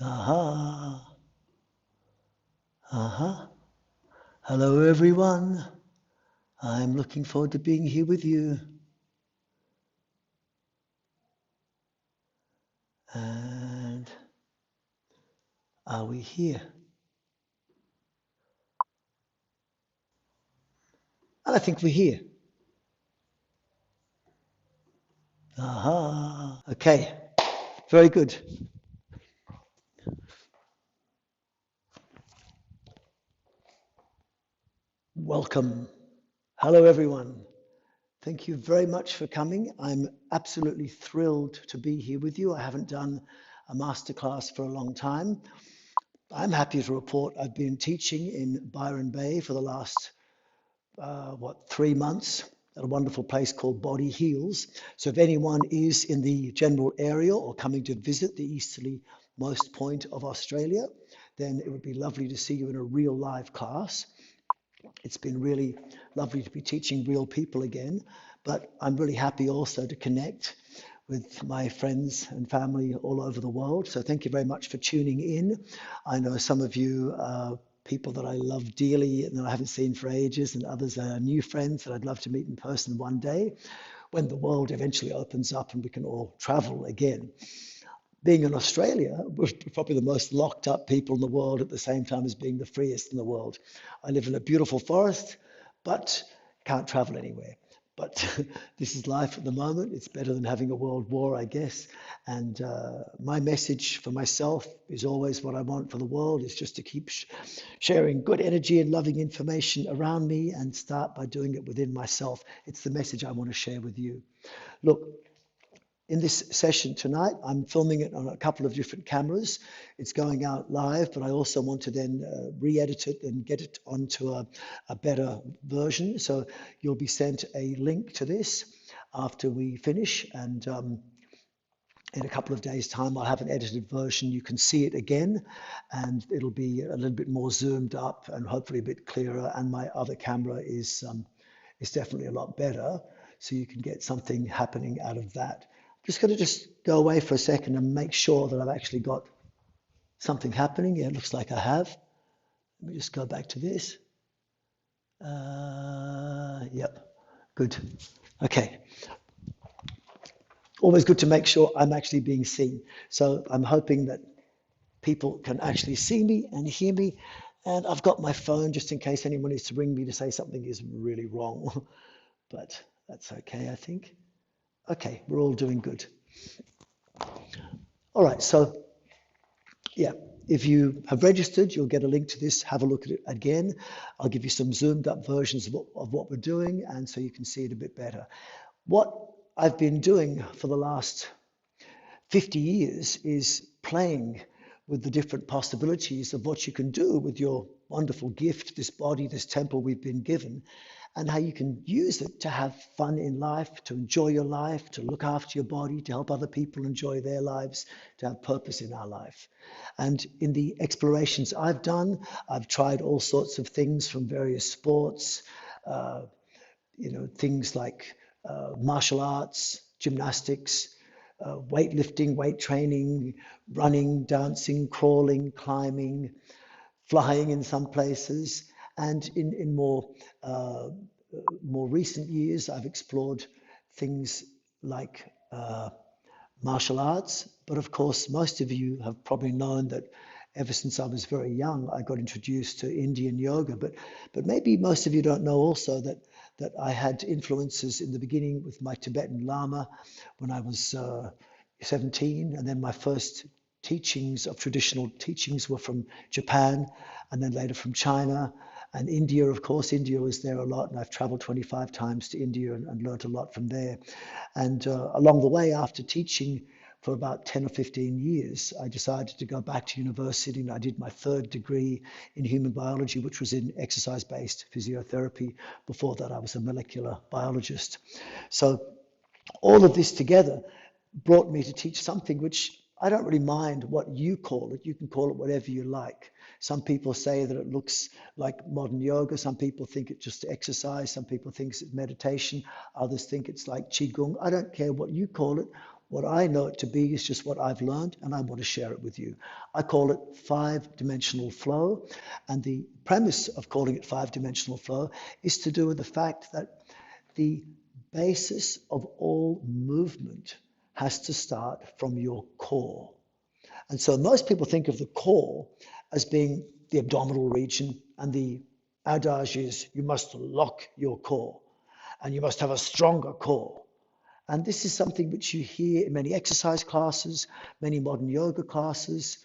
Aha, aha. Hello, everyone. I'm looking forward to being here with you. And are we here? I think we're here. Aha. Okay. Very good. Welcome. Hello, everyone. Thank you very much for coming. I'm absolutely thrilled to be here with you. I haven't done a masterclass for a long time. I'm happy to report I've been teaching in Byron Bay for the last 3 months at a wonderful place called Body Heals. So if anyone is in the general area or coming to visit the easterly most point of Australia, then it would be lovely to see you in a real live class. It's been really lovely to be teaching real people again, but I'm really happy also to connect with my friends and family all over the world. So thank you very much for tuning in. I know some of you are people that I love dearly and that I haven't seen for ages, and others are new friends that I'd love to meet in person one day when the world eventually opens up and we can all travel again. Being in Australia, we're probably the most locked up people in the world at the same time as being the freest in the world. I live in a beautiful forest, but can't travel anywhere. But this is life at the moment. It's better than having a world war, I guess. And my message for myself is always what I want for the world is just to keep sharing good energy and loving information around me and start by doing it within myself. It's the message I want to share with you. Look, in this session tonight, I'm filming it on a couple of different cameras. It's going out live, but I also want to then re-edit it and get it onto a better version. So you'll be sent a link to this after we finish, and in a couple of days' time, I'll have an edited version. You can see it again, and it'll be a little bit more zoomed up and hopefully a bit clearer. And my other camera is definitely a lot better, so you can get something happening out of that. Just going to just go away for a second and make sure that I've actually got something happening. Yeah, it looks like I have. Let me just go back to this. Yep, good. Okay. Always good to make sure I'm actually being seen. So I'm hoping that people can actually see me and hear me. And I've got my phone just in case anyone needs to ring me to say something is really wrong. But that's okay, I think. Okay, we're all doing good. All right, so yeah, if you have registered, you'll get a link to this. Have a look at it again. I'll give you some zoomed up versions of what we're doing, and so you can see it a bit better. What I've been doing for the last 50 years is playing with the different possibilities of what you can do with your wonderful gift, this body, this temple we've been given, and how you can use it to have fun in life, to enjoy your life, to look after your body, to help other people enjoy their lives, to have purpose in our life. And in the explorations I've done, I've tried all sorts of things from various sports, uh, things like martial arts, gymnastics, weightlifting, weight training, running, dancing, crawling, climbing, flying in some places. And in more recent years, I've explored things like martial arts. But of course, most of you have probably known that ever since I was very young, I got introduced to Indian yoga. But maybe most of you don't know also that I had influences in the beginning with my Tibetan Lama when I was 17, and then my first teachings of traditional teachings were from Japan, and then later from China and India. Of course, India was there a lot, and I've traveled 25 times to India and learned a lot from there. And along the way, after teaching for about 10 or 15 years, I decided to go back to university, and I did my third degree in human biology, which was in exercise-based physiotherapy. Before that, I was a molecular biologist. So all of this together brought me to teach something which I don't really mind what you call it. You can call it whatever you like. Some people say that it looks like modern yoga. Some people think it's just exercise. Some people think it's meditation. Others think it's like qigong. I don't care what you call it. What I know it to be is just what I've learned, and I want to share it with you. I call it five-dimensional flow, and the premise of calling it five-dimensional flow is to do with the fact that the basis of all movement has to start from your core. And so most people think of the core as being the abdominal region, and the adage is you must lock your core and you must have a stronger core. And this is something which you hear in many exercise classes, many modern yoga classes.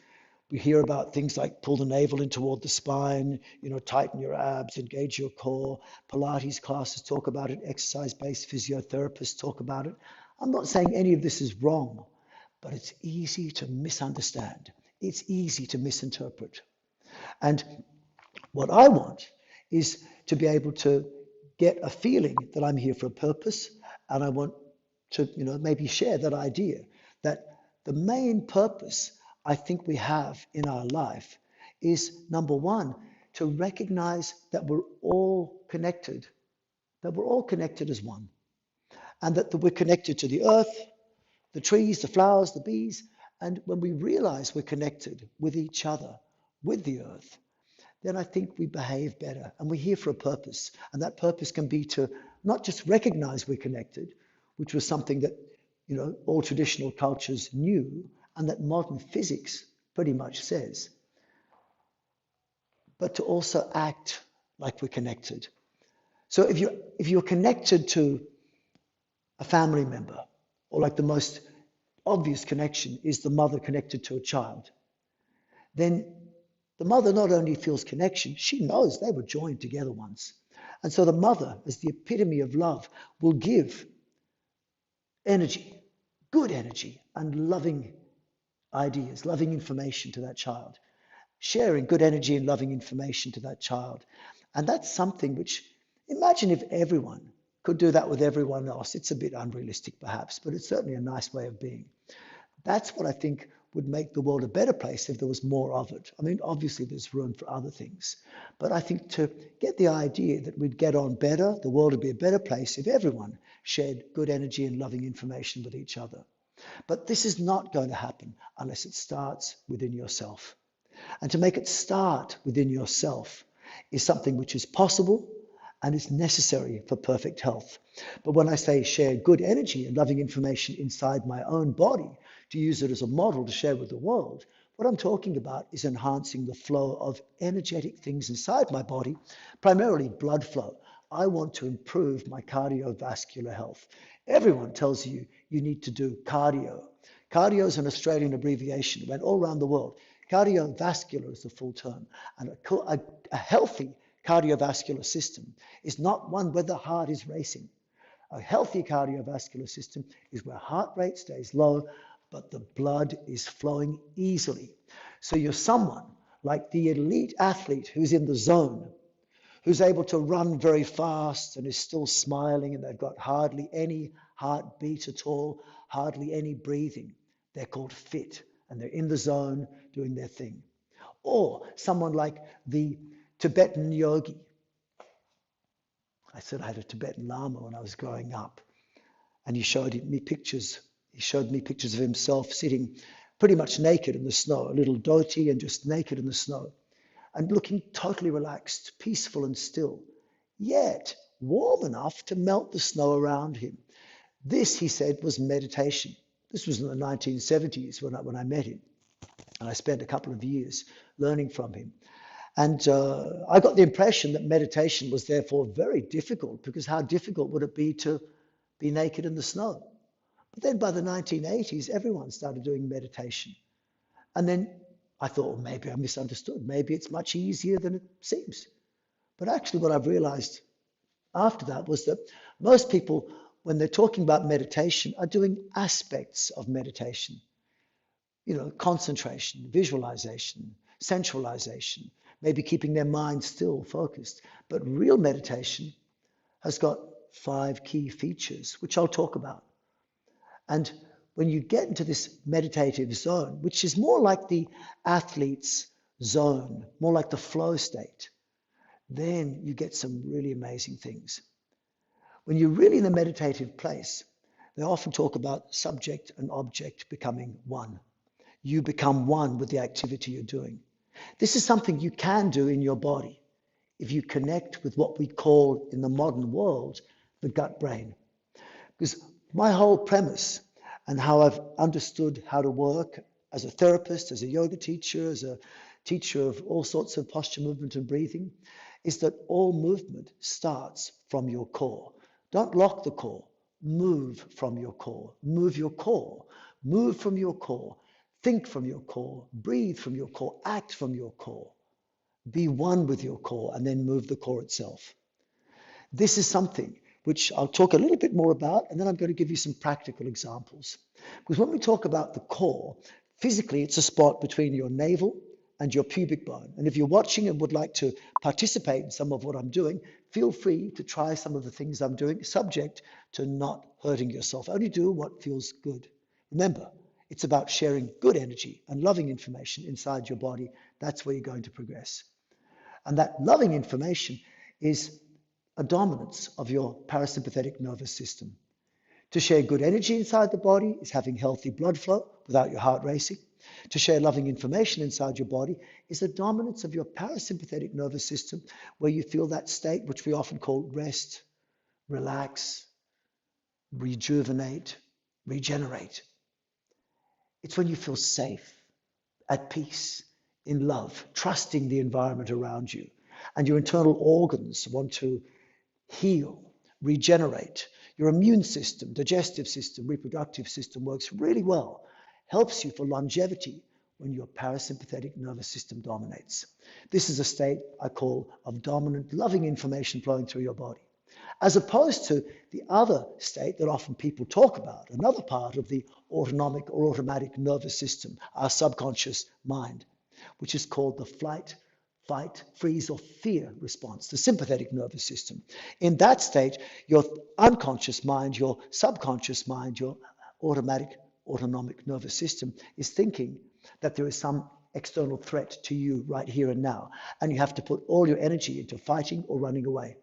We hear about things like pull the navel in toward the spine, tighten your abs, engage your core. Pilates classes talk about it, exercise-based physiotherapists talk about it. I'm not saying any of this is wrong, but it's easy to misunderstand. It's easy to misinterpret. And what I want is to be able to get a feeling that I'm here for a purpose, and I want to, maybe share that idea that the main purpose I think we have in our life is, number one, to recognize that we're all connected, as one, and that we're connected to the earth, the trees, the flowers, the bees. And when we realize we're connected with each other, with the earth, then I think we behave better, and we're here for a purpose. And that purpose can be to not just recognize we're connected, which was something that, all traditional cultures knew, and that modern physics pretty much says, but to also act like we're connected. So if you're connected to a family member, or like the most obvious connection is the mother connected to a child, then the mother not only feels connection, she knows they were joined together once. And so the mother, as the epitome of love, will give energy, good energy, and loving ideas, loving information to that child, sharing good energy and loving information to that child. And that's something which, imagine if everyone could do that with everyone else. It's a bit unrealistic perhaps, but it's certainly a nice way of being. That's what I think would make the world a better place if there was more of it. I mean, obviously there's room for other things, but I think to get the idea that we'd get on better, the world would be a better place if everyone shared good energy and loving information with each other. But this is not going to happen unless it starts within yourself. And to make it start within yourself is something which is possible and is necessary for perfect health. But when I say share good energy and loving information inside my own body, to use it as a model to share with the world, what I'm talking about is enhancing the flow of energetic things inside my body, primarily blood flow. I want to improve my cardiovascular health. Everyone tells you you need to do cardio. Cardio is an Australian abbreviation. It went all around the world. Cardiovascular is the full term. And a healthy cardiovascular system is not one where the heart is racing. A healthy cardiovascular system is where heart rate stays low, but the blood is flowing easily. So you're someone like the elite athlete who's in the zone, who's able to run very fast and is still smiling, and they've got hardly any heartbeat at all, hardly any breathing. They're called fit, and they're in the zone doing their thing. Or someone like the Tibetan yogi. I said I had a Tibetan Lama when I was growing up, and he showed me pictures. He showed me pictures of himself sitting pretty much naked in the snow, a little dhoti and just naked in the snow, and looking totally relaxed, peaceful and still, yet warm enough to melt the snow around him. This, he said, was meditation. This was in the 1970s when I met him, and I spent a couple of years learning from him. And I got the impression that meditation was therefore very difficult, because how difficult would it be to be naked in the snow? But then by the 1980s, everyone started doing meditation. And then I thought, well, maybe I misunderstood. Maybe it's much easier than it seems. But actually what I've realized after that was that most people, when they're talking about meditation, are doing aspects of meditation. Concentration, visualization, centralization, maybe keeping their mind still, focused. But real meditation has got 5 key features, which I'll talk about. And when you get into this meditative zone, which is more like the athlete's zone, more like the flow state, then you get some really amazing things. When you're really in a meditative place, They often talk about subject and object becoming one. You become one with the activity you're doing. This is something you can do in your body if you connect with what we call in the modern world the gut brain. Because my whole premise and how I've understood how to work as a therapist, as a yoga teacher, as a teacher of all sorts of posture movement and breathing, is that all movement starts from your core. Don't lock the core. Move from your core. Move your core. Move from your core. Think from your core. Breathe from your core. Act from your core. Be one with your core and then move the core itself. This is something which I'll talk a little bit more about, and then I'm going to give you some practical examples. Because when we talk about the core, physically it's a spot between your navel and your pubic bone. And if you're watching and would like to participate in some of what I'm doing, feel free to try some of the things I'm doing, subject to not hurting yourself. Only do what feels good. Remember, it's about sharing good energy and loving information inside your body. That's where you're going to progress. And that loving information is a dominance of your parasympathetic nervous system. To share good energy inside the body is having healthy blood flow without your heart racing. To share loving information inside your body is a dominance of your parasympathetic nervous system, where you feel that state which we often call rest, relax, rejuvenate, regenerate. It's when you feel safe, at peace, in love, trusting the environment around you, and your internal organs want to heal, regenerate. Your immune system, digestive system, reproductive system works really well, helps you for longevity when your parasympathetic nervous system dominates. This is a state I call of dominant, loving information flowing through your body, as opposed to the other state that often people talk about, another part of the autonomic or automatic nervous system, our subconscious mind, which is called the flight, fight, freeze, or fear response, the sympathetic nervous system. In that state, your unconscious mind, your subconscious mind, your automatic autonomic nervous system is thinking that there is some external threat to you right here and now, and you have to put all your energy into fighting or running away.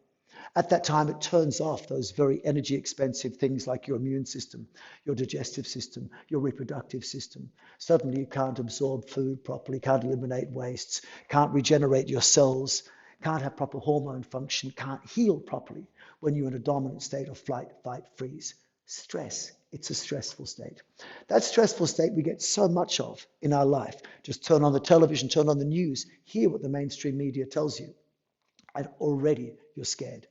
At that time, it turns off those very energy expensive things like your immune system, your digestive system, your reproductive system. Suddenly you can't absorb food properly, can't eliminate wastes, can't regenerate your cells, can't have proper hormone function, can't heal properly when you're in a dominant state of flight, fight, freeze. Stress, it's a stressful state. That stressful state we get so much of in our life. Just turn on the television, turn on the news, hear what the mainstream media tells you, and already you're scared.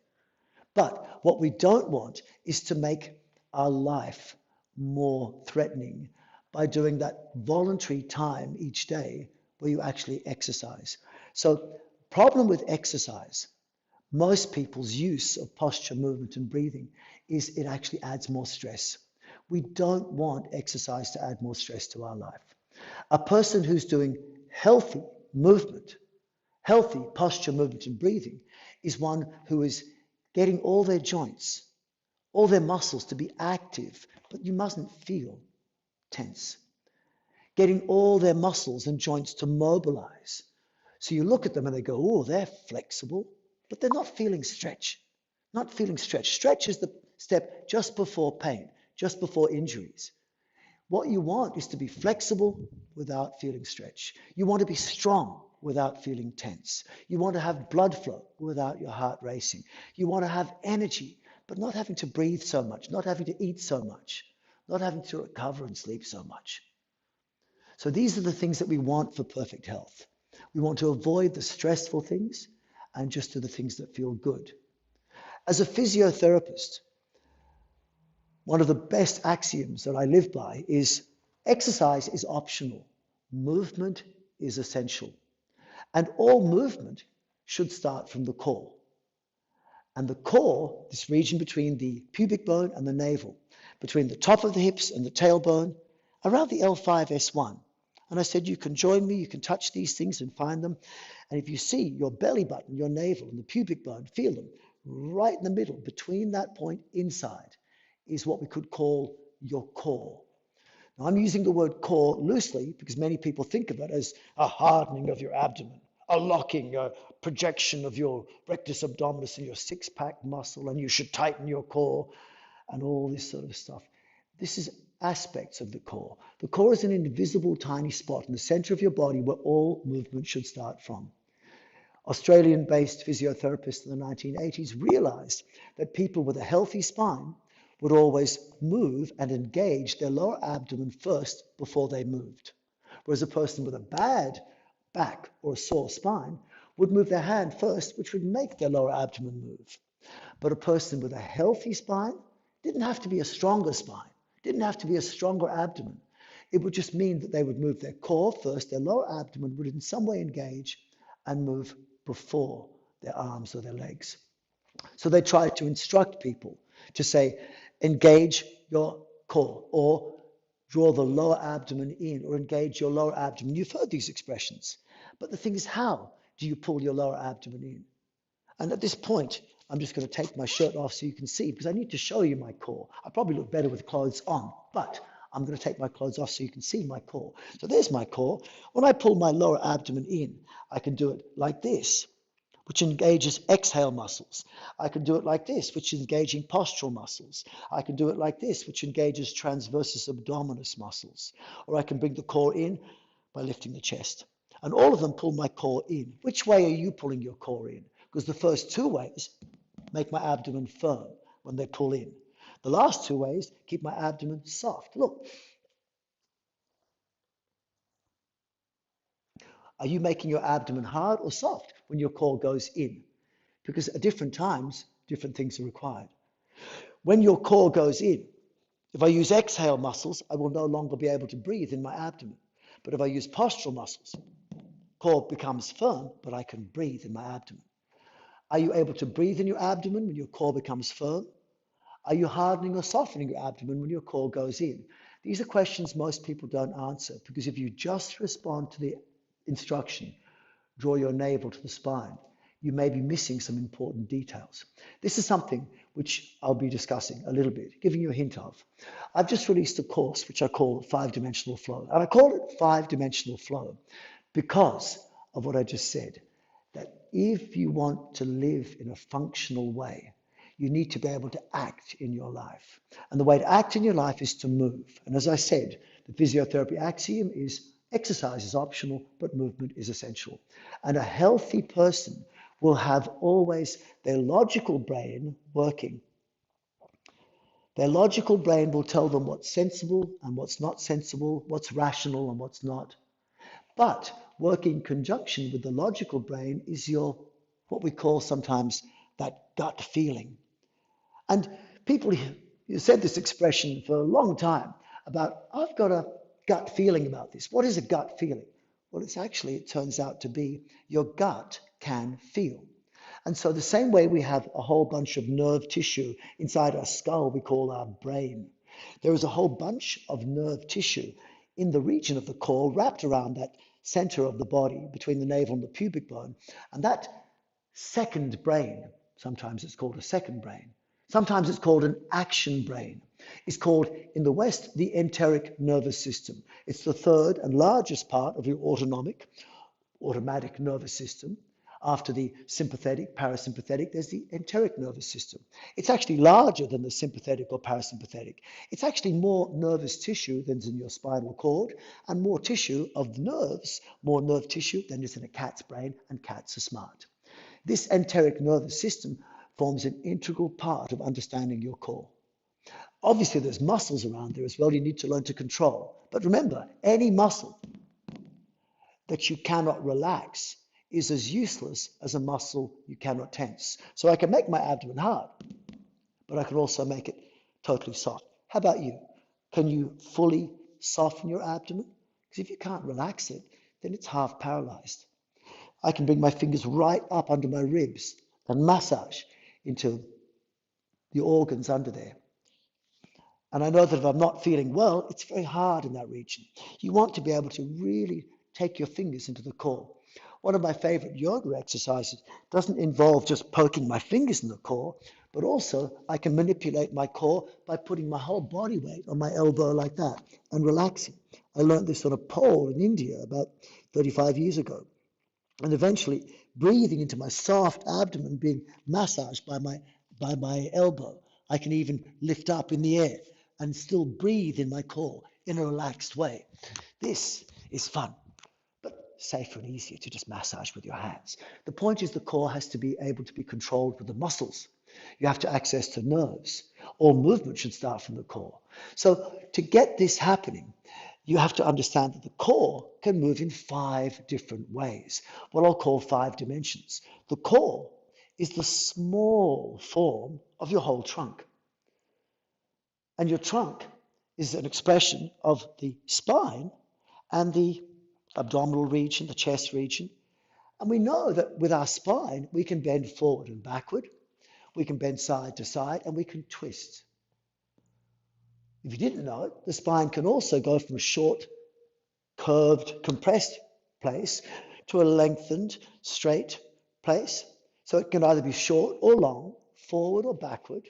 But what we don't want is to make our life more threatening by doing that voluntary time each day where you actually exercise. So, problem with exercise, most people's use of posture, movement, and breathing is it actually adds more stress. We don't want exercise to add more stress to our life. A person who's doing healthy movement, healthy posture, movement, and breathing is one who is getting all their joints, all their muscles to be active, but you mustn't feel tense. Getting all their muscles and joints to mobilize. So you look at them and they go, oh, they're flexible, but they're not feeling stretch. Not feeling stretch. Stretch is the step just before pain, just before injuries. What you want is to be flexible without feeling stretch. You want to be strong without feeling tense. You want to have blood flow without your heart racing. You want to have energy, but not having to breathe so much, not having to eat so much, not having to recover and sleep so much. So these are the things that we want for perfect health. We want to avoid the stressful things and just do the things that feel good. As a physiotherapist, one of the best axioms that I live by is exercise is optional. Movement is essential. And all movement should start from the core. And the core, this region between the pubic bone and the navel, between the top of the hips and the tailbone, around the L5-S1. And I said, you can join me, you can touch these things and find them. And if you see your belly button, your navel, and the pubic bone, feel them right in the middle, between that point inside, is what we could call your core. Now, I'm using the word core loosely because many people think of it as a hardening of your abdomen, a locking, a projection of your rectus abdominis and your six-pack muscle, and you should tighten your core and all this sort of stuff. This is aspects of the core. The core is an invisible tiny spot in the center of your body where all movement should start from. Australian-based physiotherapists in the 1980s realized that people with a healthy spine would always move and engage their lower abdomen first before they moved. Whereas a person with a bad back or a sore spine would move their hand first, which would make their lower abdomen move. But a person with a healthy spine didn't have to be a stronger spine, didn't have to be a stronger abdomen. It would just mean that they would move their core first, their lower abdomen would in some way engage and move before their arms or their legs. So they tried to instruct people to say, engage your core, or draw the lower abdomen in, or engage your lower abdomen. You've heard these expressions. But the thing is, how do you pull your lower abdomen in? And at this point, I'm just going to take my shirt off so you can see, because I need to show you my core. I probably look better with clothes on, but I'm going to take my clothes off so you can see my core. So there's my core. When I pull my lower abdomen in, I can do it like this, which engages exhale muscles. I can do it like this, which is engaging postural muscles. I can do it like this, which engages transversus abdominis muscles. Or I can bring the core in by lifting the chest. And all of them pull my core in. Which way are you pulling your core in? Because the first two ways make my abdomen firm when they pull in. The last two ways keep my abdomen soft. Look. Are you making your abdomen hard or soft when your core goes in? Because at different times, different things are required. When your core goes in, if I use exhale muscles, I will no longer be able to breathe in my abdomen. But if I use postural muscles, core becomes firm, but I can breathe in my abdomen. Are you able to breathe in your abdomen when your core becomes firm? Are you hardening or softening your abdomen when your core goes in? These are questions most people don't answer, because if you just respond to the instruction, draw your navel to the spine, you may be missing some important details. This is something which I'll be discussing a little bit, giving you a hint of. I've just released a course which I call 5-dimensional flow. And I call it 5-dimensional flow because of what I just said, that if you want to live in a functional way, you need to be able to act in your life. And the way to act in your life is to move. And as I said, the physiotherapy axiom is exercise is optional, but movement is essential. And a healthy person will have always their logical brain working. Their logical brain will tell them what's sensible and what's not sensible, what's rational and what's not. But working in conjunction with the logical brain is your, what we call sometimes that gut feeling. And people you said this expression for a long time about, I've got a gut feeling about this. What is a gut feeling? Well, it's actually, it turns out to be your gut can feel. And so the same way we have a whole bunch of nerve tissue inside our skull we call our brain, there is a whole bunch of nerve tissue in the region of the core wrapped around that center of the body between the navel and the pubic bone. And that second brain, sometimes it's called a second brain, sometimes it's called an action brain. It's called, in the West, the enteric nervous system. It's the third and largest part of your automatic nervous system. After the sympathetic, parasympathetic, there's the enteric nervous system. It's actually larger than the sympathetic or parasympathetic. It's actually more nervous tissue than is in your spinal cord, and more tissue of nerves, more nerve tissue than is in a cat's brain, and cats are smart. This enteric nervous system forms an integral part of understanding your core. Obviously, there's muscles around there as well you need to learn to control. But remember, any muscle that you cannot relax is as useless as a muscle you cannot tense. So I can make my abdomen hard, but I can also make it totally soft. How about you? Can you fully soften your abdomen? Because if you can't relax it, then it's half paralyzed. I can bring my fingers right up under my ribs and massage into the organs under there. And I know that if I'm not feeling well, it's very hard in that region. You want to be able to really take your fingers into the core. One of my favorite yoga exercises doesn't involve just poking my fingers in the core, but also I can manipulate my core by putting my whole body weight on my elbow like that and relaxing. I learned this on a pole in India about 35 years ago. And eventually breathing into my soft abdomen being massaged by my elbow. I can even lift up in the air and still breathe in my core in a relaxed way. This is fun, but safer and easier to just massage with your hands. The point is the core has to be able to be controlled with the muscles. You have to access the nerves. All movement should start from the core. So to get this happening, you have to understand that the core can move in 5 different ways, what I'll call 5 dimensions. The core is the small form of your whole trunk. And your trunk is an expression of the spine and the abdominal region, the chest region. And we know that with our spine, we can bend forward and backward, we can bend side to side, and we can twist. If you didn't know it, the spine can also go from a short, curved, compressed place to a lengthened, straight place. So it can either be short or long, forward or backward,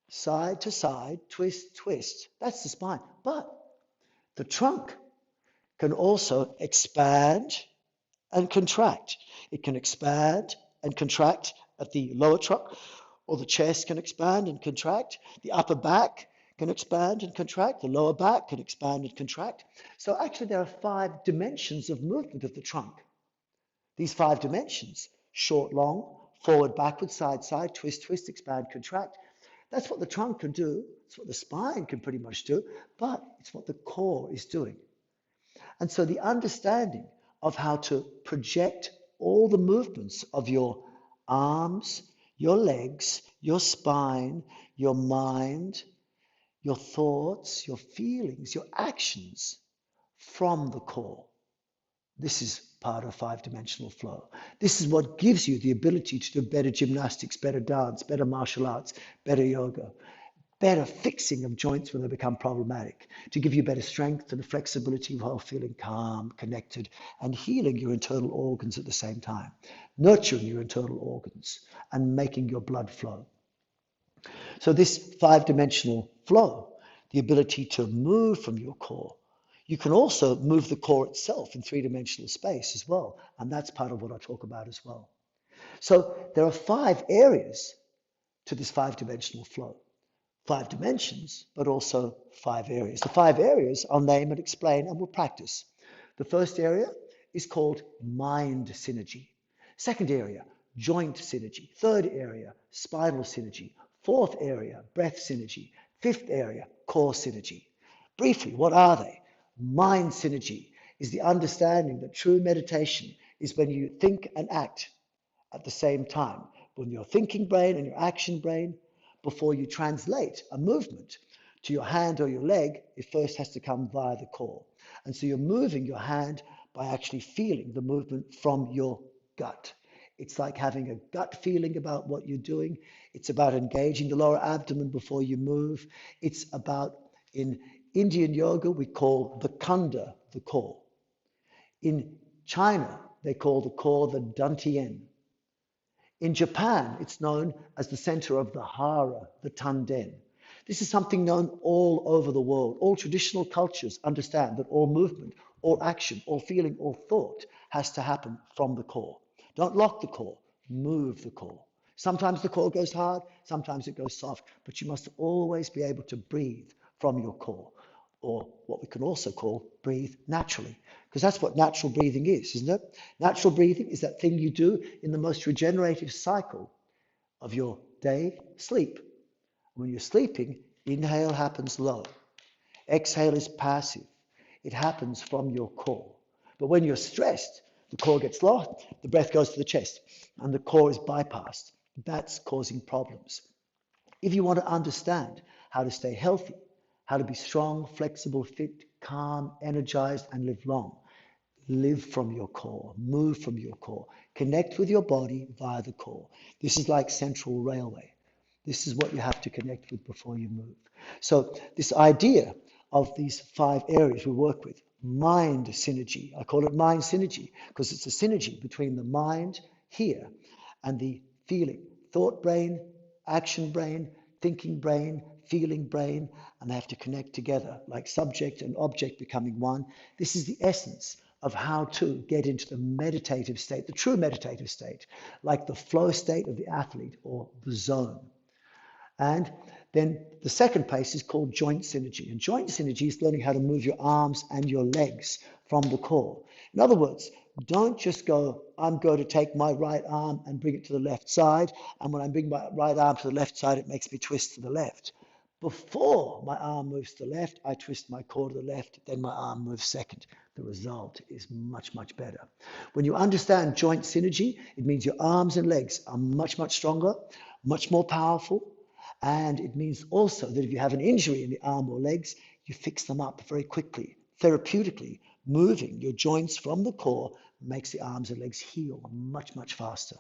side to side, twist, twist. That's the spine. But the trunk can also expand and contract. It can expand and contract at the lower trunk, or the chest can expand and contract. The upper back can expand and contract. The lower back can expand and contract. So actually there are 5 dimensions of movement of the trunk. These 5 dimensions, short, long, forward, backward, side, side, twist, twist, expand, contract. That's what the trunk can do. It's what the spine can pretty much do, but it's what the core is doing. And so the understanding of how to project all the movements of your arms, your legs, your spine, your mind, your thoughts, your feelings, your actions from the core. This is part of 5-dimensional flow. This is what gives you the ability to do better gymnastics, better dance, better martial arts, better yoga, better fixing of joints when they become problematic, to give you better strength and flexibility while feeling calm, connected, and healing your internal organs at the same time, nurturing your internal organs and making your blood flow. So this 5-dimensional flow, the ability to move from your core, you can also move the core itself in 3-dimensional space as well, and that's part of what I talk about as well. So there are 5 areas to this 5-dimensional flow. 5 dimensions, but also 5 areas. The 5 areas I'll name and explain and we'll practice. The first area is called mind synergy. Second area, joint synergy. Third area, spinal synergy. Fourth area, breath synergy. Fifth area, core synergy. Briefly, what are they? Mind synergy is the understanding that true meditation is when you think and act at the same time. When your thinking brain and your action brain, before you translate a movement to your hand or your leg, it first has to come via the core. And so you're moving your hand by actually feeling the movement from your gut. It's like having a gut feeling about what you're doing. It's about engaging the lower abdomen before you move. It's about, in Indian yoga, we call the khanda the core. In China, they call the core the dantian. In Japan, it's known as the center of the hara, the tanden. This is something known all over the world. All traditional cultures understand that all movement, all action, all feeling, all thought has to happen from the core. Don't lock the core, move the core. Sometimes the core goes hard, sometimes it goes soft, but you must always be able to breathe from your core, or what we can also call breathe naturally, because that's what natural breathing is, isn't it? Natural breathing is that thing you do in the most regenerative cycle of your day, sleep. When you're sleeping, inhale happens low. Exhale is passive. It happens from your core. But when you're stressed, the core gets low, the breath goes to the chest, and the core is bypassed. That's causing problems. If you want to understand how to stay healthy, how to be strong, flexible, fit, calm, energized, and live long, live from your core, move from your core, connect with your body via the core. This is like Central Railway. This is what you have to connect with before you move. So this idea of these 5 areas we work with, mind synergy, I call it mind synergy because it's a synergy between the mind here and the feeling, thought brain, action brain, thinking brain, feeling brain, and they have to connect together like subject and object becoming one. This is the essence of how to get into the meditative state, the true meditative state, like the flow state of the athlete or the zone. And Then the second pace is called joint synergy. And joint synergy is learning how to move your arms and your legs from the core. In other words, don't just go, I'm going to take my right arm and bring it to the left side. And when I bring my right arm to the left side, it makes me twist to the left. Before my arm moves to the left, I twist my core to the left, then my arm moves second. The result is much, much better. When you understand joint synergy, it means your arms and legs are much, much stronger, much more powerful. And it means also that if you have an injury in the arm or legs, you fix them up very quickly, therapeutically. Moving your joints from the core makes the arms and legs heal much, much faster.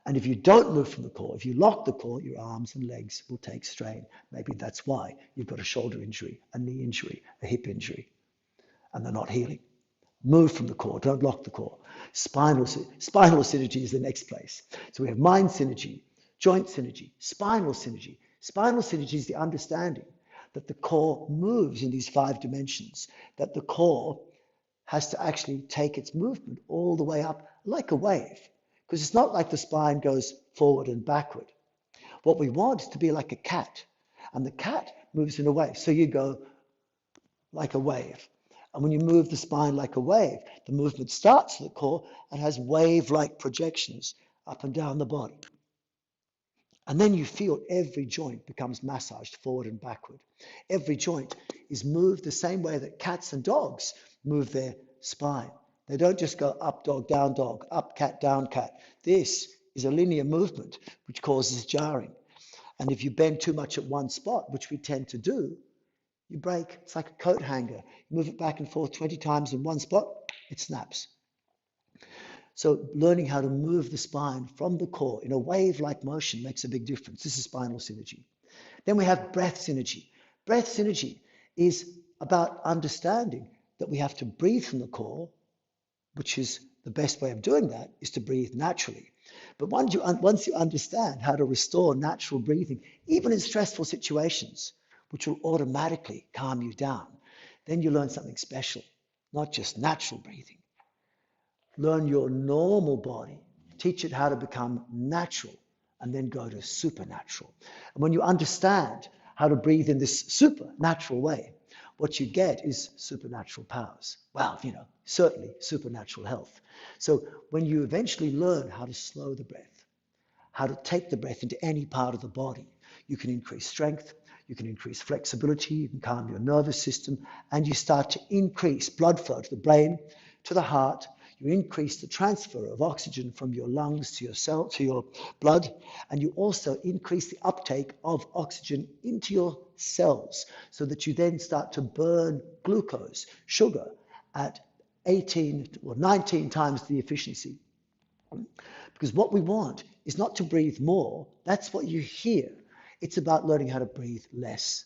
And if you don't move from the core, if you lock the core, your arms and legs will take strain. Maybe that's why you've got a shoulder injury, a knee injury, a hip injury, and they're not healing. Move from the core, don't lock the core. Spinal synergy is the next place. So we have mind synergy, joint synergy, spinal synergy. Spinal synergy is the understanding that the core moves in these 5 dimensions, that the core has to actually take its movement all the way up like a wave. Because it's not like the spine goes forward and backward. What we want is to be like a cat. And the cat moves in a wave. So you go like a wave. And when you move the spine like a wave, the movement starts at the core and has wave-like projections up and down the body. And then you feel every joint becomes massaged forward and backward. Every joint is moved the same way that cats and dogs move their spine. They don't just go up dog, up cat, down cat. This is a linear movement which causes jarring. And if you bend too much at one spot, which we tend to do, you break. It's like a coat hanger. You move it back and forth 20 times in one spot, it snaps. So learning how to move the spine from the core in a wave-like motion makes a big difference. This is spinal synergy. Then we have breath synergy. Breath synergy is about understanding that we have to breathe from the core, which is the best way of doing that is to breathe naturally. But once you understand how to restore natural breathing, even in stressful situations, which will automatically calm you down, then you learn something special, not just natural breathing. Learn your normal body, teach it how to become natural, and then go to supernatural. And when you understand how to breathe in this supernatural way, what you get is supernatural powers. Well, certainly supernatural health. So when you eventually learn how to slow the breath, how to take the breath into any part of the body, you can increase strength, you can increase flexibility, you can calm your nervous system, and you start to increase blood flow to the brain, to the heart. You increase the transfer of oxygen from your lungs to your blood, and you also increase the uptake of oxygen into your cells so that you then start to burn glucose, sugar, at 18 or 19 times the efficiency. Because what we want is not to breathe more. That's what you hear. It's about learning how to breathe less.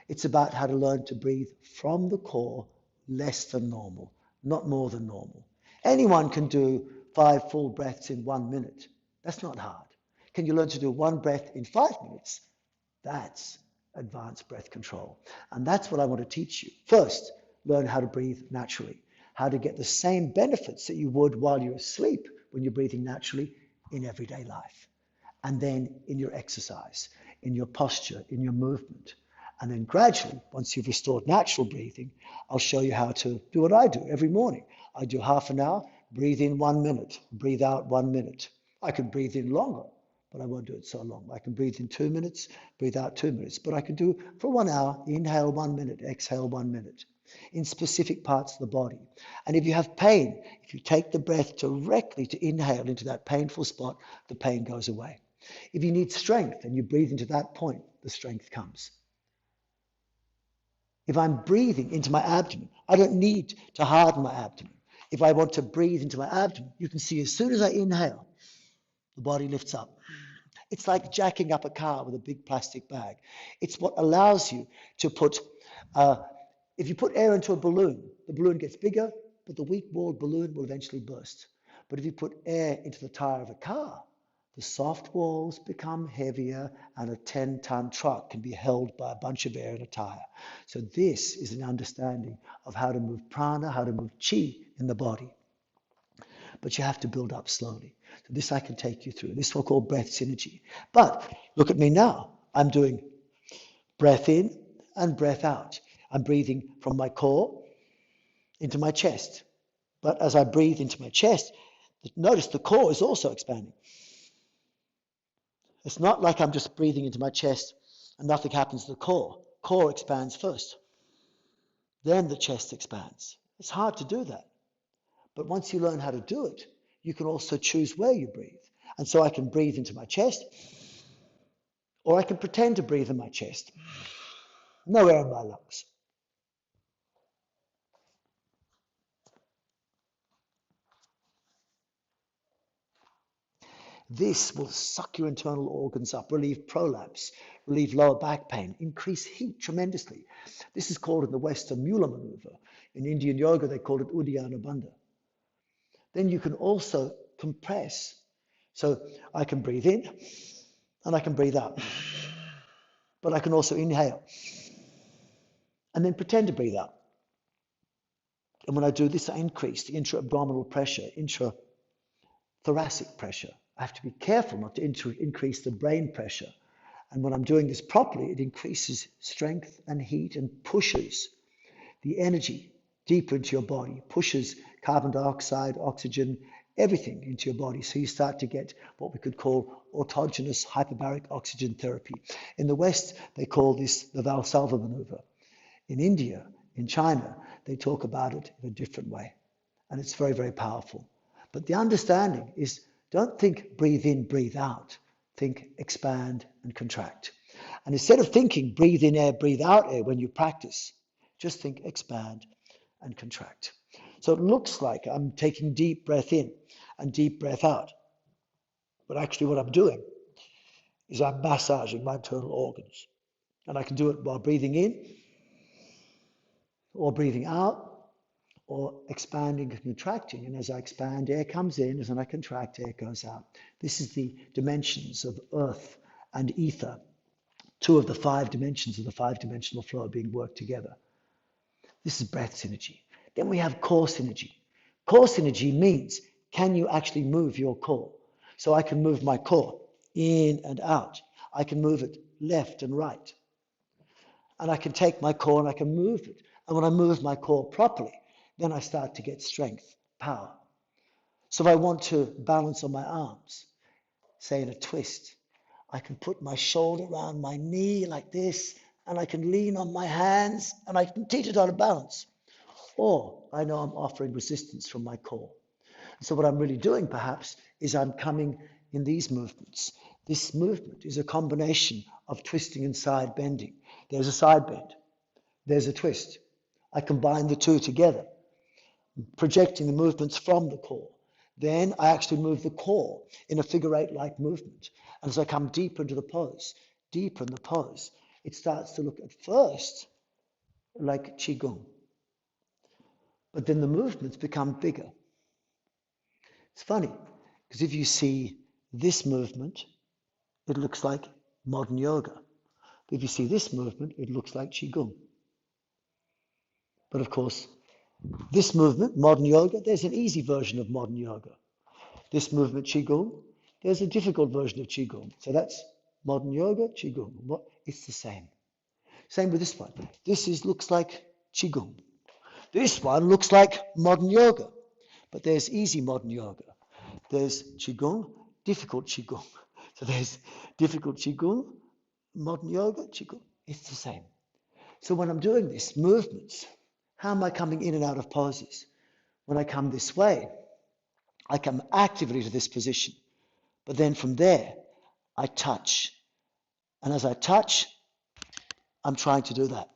It's about how to learn to breathe from the core less than normal, not more than normal. Anyone can do 5 full breaths in 1 minute. That's not hard. Can you learn to do 1 breath in 5 minutes? That's advanced breath control. And that's what I want to teach you. First, learn how to breathe naturally, how to get the same benefits that you would while you're asleep when you're breathing naturally in everyday life. And then in your exercise, in your posture, in your movement. And then gradually, once you've restored natural breathing, I'll show you how to do what I do every morning. I do half an hour, breathe in 1 minute, breathe out 1 minute. I can breathe in longer, but I won't do it so long. I can breathe in 2 minutes, breathe out 2 minutes. But I can do for 1 hour, inhale 1 minute, exhale 1 minute in specific parts of the body. And if you have pain, if you take the breath directly to inhale into that painful spot, the pain goes away. If you need strength and you breathe into that point, the strength comes. If I'm breathing into my abdomen, I don't need to harden my abdomen. If I want to breathe into my abdomen, you can see as soon as I inhale, the body lifts up. It's like jacking up a car with a big plastic bag. It's what allows you to put, if you put air into a balloon, the balloon gets bigger, but the weak-walled balloon will eventually burst. But if you put air into the tire of a car, the soft walls become heavier and a 10-ton truck can be held by a bunch of air in a tire. So this is an understanding of how to move prana, how to move chi in the body. But you have to build up slowly. So this I can take you through. This is what we call breath synergy. But look at me now. I'm doing breath in and breath out. I'm breathing from my core into my chest. But as I breathe into my chest, notice the core is also expanding. It's not like I'm just breathing into my chest and nothing happens to the core. Core expands first. Then the chest expands. It's hard to do that. But once you learn how to do it, you can also choose where you breathe. And so I can breathe into my chest, or I can pretend to breathe in my chest. No air in my lungs. This will suck your internal organs up, relieve prolapse, relieve lower back pain, increase heat tremendously. This is called in the West a Mueller maneuver. In Indian yoga, they call it Uddiyana Bandha. Then you can also compress. So I can breathe in and I can breathe out. But I can also inhale and then pretend to breathe out. And when I do this, I increase the intra-abdominal pressure, intra-thoracic pressure. I have to be careful not to increase the brain pressure. And when I'm doing this properly, it increases strength and heat and pushes the energy deeper into your body, pushes carbon dioxide, oxygen, everything into your body. So you start to get what we could call autogenous hyperbaric oxygen therapy. In the West, they call this the Valsalva maneuver. In India, in China, they talk about it in a different way. And it's very, very powerful. But the understanding is, don't think breathe in, breathe out. Think expand and contract. And instead of thinking breathe in air, breathe out air when you practice, just think expand and contract. So it looks like I'm taking deep breath in and deep breath out. But actually what I'm doing is I'm massaging my internal organs. And I can do it while breathing in or breathing out, or expanding and contracting. And as I expand, air comes in. As I contract, air goes out. This is the dimensions of earth and ether. 2 of the 5 dimensions of the 5-dimensional flow are being worked together. This is breath synergy. Then we have core synergy. Core synergy means, can you actually move your core? So I can move my core in and out. I can move it left and right. And I can take my core and I can move it. And when I move my core properly, then I start to get strength, power. So if I want to balance on my arms, say in a twist, I can put my shoulder around my knee like this, and I can lean on my hands, and I can teach it how to balance. Or I know I'm offering resistance from my core. So what I'm really doing perhaps is I'm coming in these movements. This movement is a combination of twisting and side bending. There's a side bend. There's a twist. I combine the 2 together, projecting the movements from the core. Then I actually move the core in a figure 8-like movement. And as I come deeper into the pose, deeper in the pose, it starts to look at first like Qigong. But then the movements become bigger. It's funny, because if you see this movement, it looks like modern yoga. But if you see this movement, it looks like Qigong. But of course, this movement, modern yoga, there's an easy version of modern yoga. This movement, Qigong, there's a difficult version of Qigong. So that's modern yoga, Qigong. It's the same. Same with this one. This looks like Qigong. This one looks like modern yoga. But there's easy modern yoga. There's Qigong, difficult Qigong. So there's difficult Qigong, modern yoga, Qigong. It's the same. So when I'm doing this, movements, how am I coming in and out of poses? When I come this way, I come actively to this position. But then from there, I touch. And as I touch, I'm trying to do that.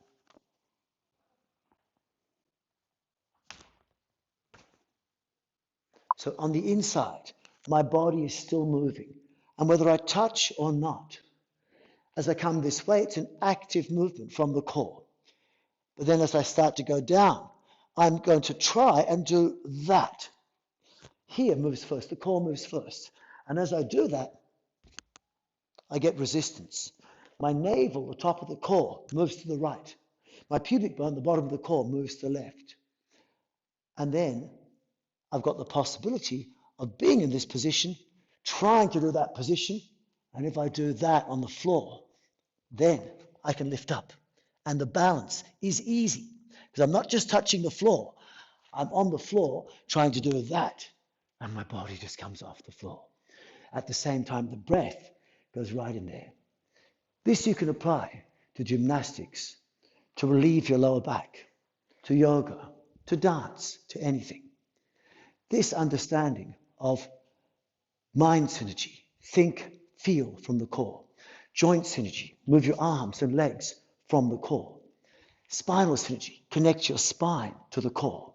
So on the inside, my body is still moving. And whether I touch or not, as I come this way, it's an active movement from the core. But then as I start to go down, I'm going to try and do that. Here moves first, the core moves first. And as I do that, I get resistance. My navel, the top of the core, moves to the right. My pubic bone, the bottom of the core, moves to the left. And then I've got the possibility of being in this position, trying to do that position. And if I do that on the floor, then I can lift up. And the balance is easy because I'm not just touching the floor. I'm on the floor trying to do that, and my body just comes off the floor. At the same time, the breath goes right in there. This you can apply to gymnastics, to relieve your lower back, to yoga, to dance, to anything. This understanding of mind synergy, think, feel from the core. Joint synergy, move your arms and legs from the core. Spinal synergy, connect your spine to the core.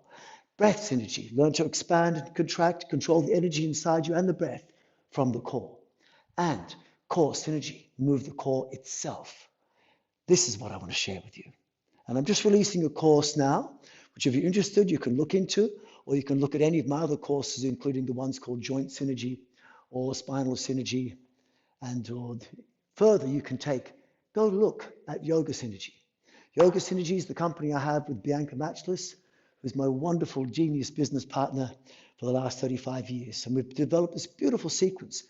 Breath synergy, learn to expand and contract, control the energy inside you and the breath from the core. And core synergy, move the core itself. This is what I want to share with you. And I'm just releasing a course now, which if you're interested, you can look into, or you can look at any of my other courses, including the ones called Joint Synergy or Spinal Synergy. And or further, you can go look at Yoga Synergy. Yoga Synergy is the company I have with Bianca Matchless, who's my wonderful genius business partner for the last 35 years. And we've developed this beautiful sequence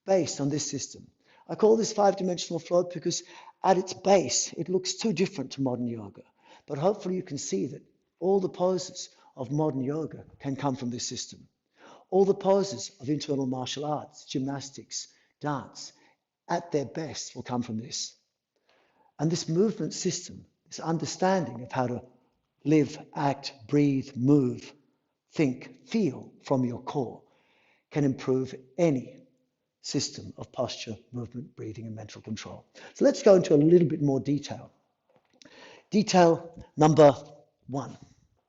based on this system. I call this 5-dimensional float because at its base, it looks too different to modern yoga. But hopefully you can see that all the poses of modern yoga can come from this system. All the poses of internal martial arts, gymnastics, dance, at their best will come from this. And this movement system, this understanding of how to live, act, breathe, move, think, feel from your core can improve any system of posture, movement, breathing, and mental control. So let's go into a little bit more detail. Detail number 1.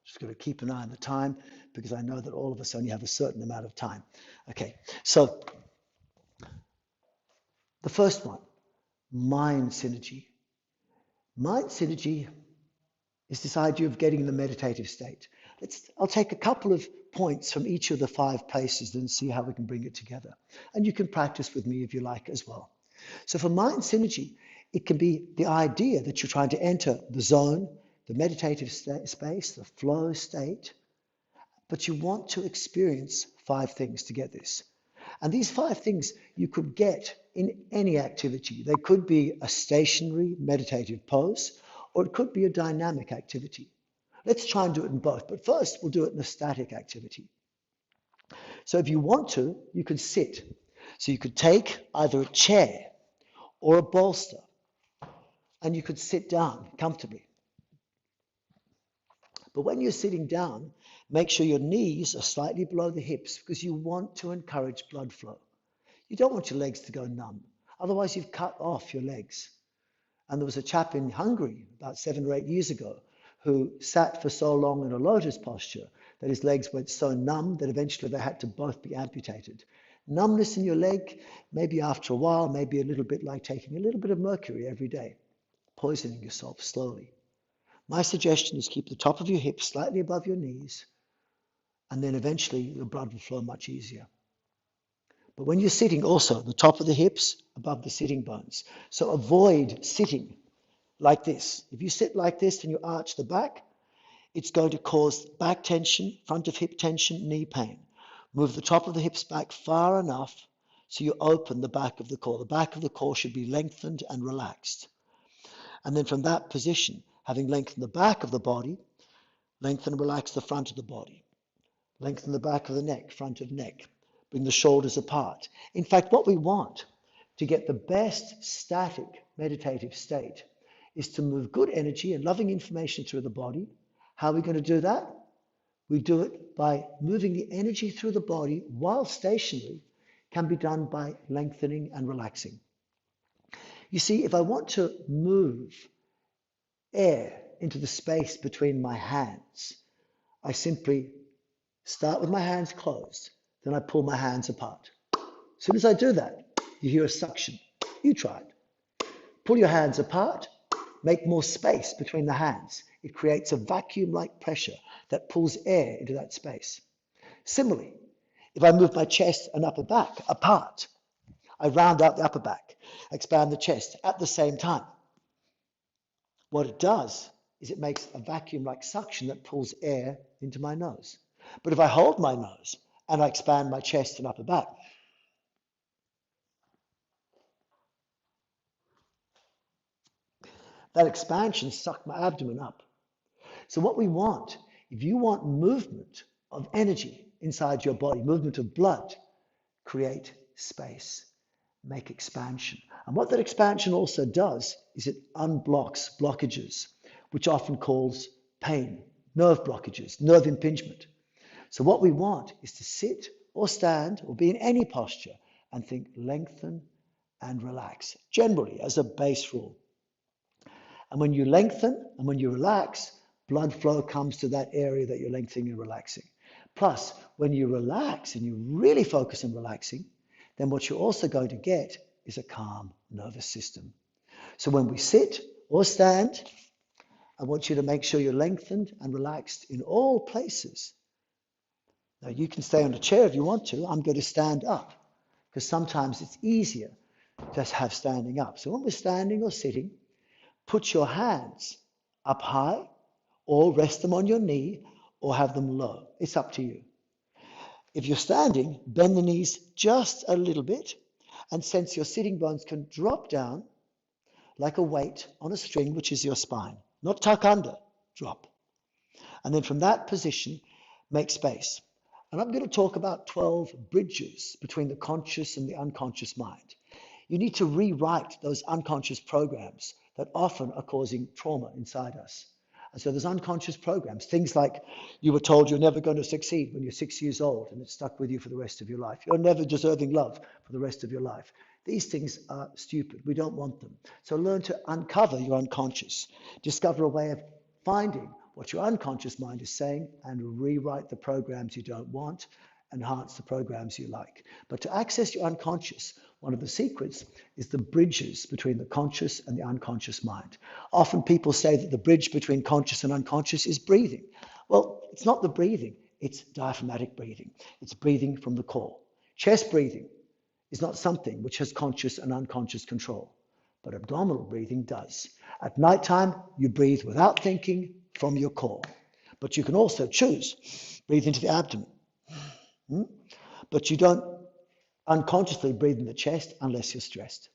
Just got to keep an eye on the time because I know that all of us only have a certain amount of time. Okay, so the first one, mind synergy. Mind synergy is this idea of getting in the meditative state. I'll take a couple of points from each of the 5 places and see how we can bring it together. And you can practice with me if you like as well. So for mind synergy, it can be the idea that you're trying to enter the zone, the meditative space, the flow state, but you want to experience 5 things to get this. And these 5 things you could get in any activity. They could be a stationary meditative pose, or it could be a dynamic activity. Let's try and do it in both, but first we'll do it in a static activity. So if you want to, you could sit. So you could take either a chair or a bolster, and you could sit down comfortably. But when you're sitting down, make sure your knees are slightly below the hips because you want to encourage blood flow. You don't want your legs to go numb. Otherwise, you've cut off your legs. And there was a chap in Hungary about 7 or 8 years ago who sat for so long in a lotus posture that his legs went so numb that eventually they had to both be amputated. Numbness in your leg, maybe after a while, maybe a little bit like taking a little bit of mercury every day, poisoning yourself slowly. My suggestion is keep the top of your hips slightly above your knees, and then eventually your blood will flow much easier. But when you're sitting also, the top of the hips above the sitting bones. So avoid sitting like this. If you sit like this and you arch the back, it's going to cause back tension, front of hip tension, knee pain. Move the top of the hips back far enough so you open the back of the core. The back of the core should be lengthened and relaxed. And then from that position, having lengthened the back of the body, lengthen and relax the front of the body. Lengthen the back of the neck, front of neck. Bring the shoulders apart. In fact, what we want to get the best static meditative state is to move good energy and loving information through the body. How are we going to do that? We do it by moving the energy through the body while stationary, can be done by lengthening and relaxing. You see, if I want to move air into the space between my hands, I simply start with my hands closed, then I pull my hands apart. As soon as I do that, you hear a suction. You try it. Pull your hands apart, make more space between the hands. It creates a vacuum-like pressure that pulls air into that space. Similarly, if I move my chest and upper back apart, I round out the upper back, expand the chest at the same time. What it does is it makes a vacuum-like suction that pulls air into my nose. But if I hold my nose and I expand my chest and upper back, That expansion sucked my abdomen up. So what we want, if you want movement of energy inside your body, movement of blood, create space, make expansion. And what that expansion also does is it unblocks blockages, which often cause pain, nerve blockages, nerve impingement. So what we want is to sit or stand or be in any posture and think lengthen and relax, generally as a base rule. And when you lengthen and when you relax, blood flow comes to that area that you're lengthening and relaxing. Plus, when you relax and you really focus on relaxing, then what you're also going to get is a calm nervous system. So when we sit or stand, I want you to make sure you're lengthened and relaxed in all places. Now, you can stay on a chair if you want to. I'm going to stand up because sometimes it's easier to have standing up. So when we're standing or sitting, put your hands up high or rest them on your knee or have them low. It's up to you. If you're standing, bend the knees just a little bit and sense your sitting bones can drop down like a weight on a string, which is your spine. Not tuck under, drop. And then from that position, make space. And I'm going to talk about 12 bridges between the conscious and the unconscious mind. You need to rewrite those unconscious programs that often are causing trauma inside us. And so there's unconscious programs, things like you were told you're never going to succeed when you're 6 years old and it's stuck with you for the rest of your life. You're never deserving love for the rest of your life. These things are stupid. We don't want them. So learn to uncover your unconscious. Discover a way of finding what your unconscious mind is saying and rewrite the programs you don't want, enhance the programs you like. But to access your unconscious, one of the secrets is the bridges between the conscious and the unconscious mind. Often people say that the bridge between conscious and unconscious is breathing. Well, it's not the breathing, it's diaphragmatic breathing. It's breathing from the core. Chest breathing is not something which has conscious and unconscious control, but abdominal breathing does. At nighttime, you breathe without thinking from your core, but you can also choose, breathe into the abdomen. But you don't unconsciously breathe in the chest unless you're stressed.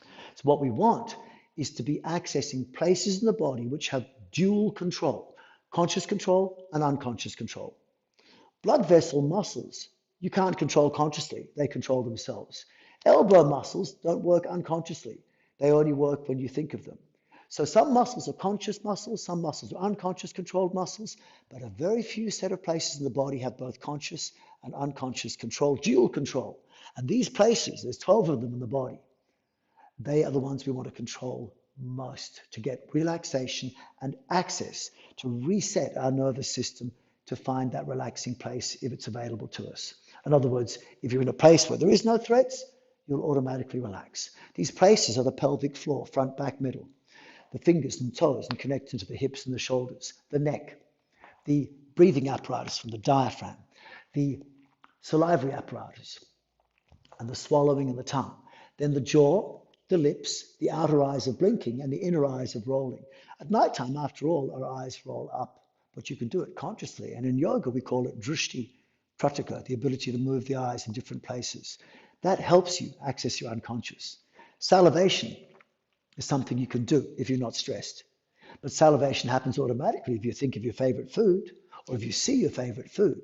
So what we want is to be accessing places in the body which have dual control, conscious control and unconscious control. Blood vessel muscles, you can't control consciously, they control themselves. Elbow muscles don't work unconsciously, they only work when you think of them. So some muscles are conscious muscles, some muscles are unconscious controlled muscles, but a very few set of places in the body have both conscious and unconscious control, dual control. And these places, there's 12 of them in the body, they are the ones we want to control most to get relaxation and access to reset our nervous system to find that relaxing place if it's available to us. In other words, if you're in a place where there is no threats, you'll automatically relax. These places are the pelvic floor, front, back, middle, the fingers and toes and connected to the hips and the shoulders, the neck, the breathing apparatus from the diaphragm, the salivary apparatus, and the swallowing and the tongue. Then the jaw, the lips, the outer eyes of blinking and the inner eyes of rolling. At nighttime, after all, our eyes roll up, but you can do it consciously. And in yoga, we call it drishti pratyeka, the ability to move the eyes in different places. That helps you access your unconscious. Salivation is something you can do if you're not stressed. But salivation happens automatically if you think of your favorite food or if you see your favorite food.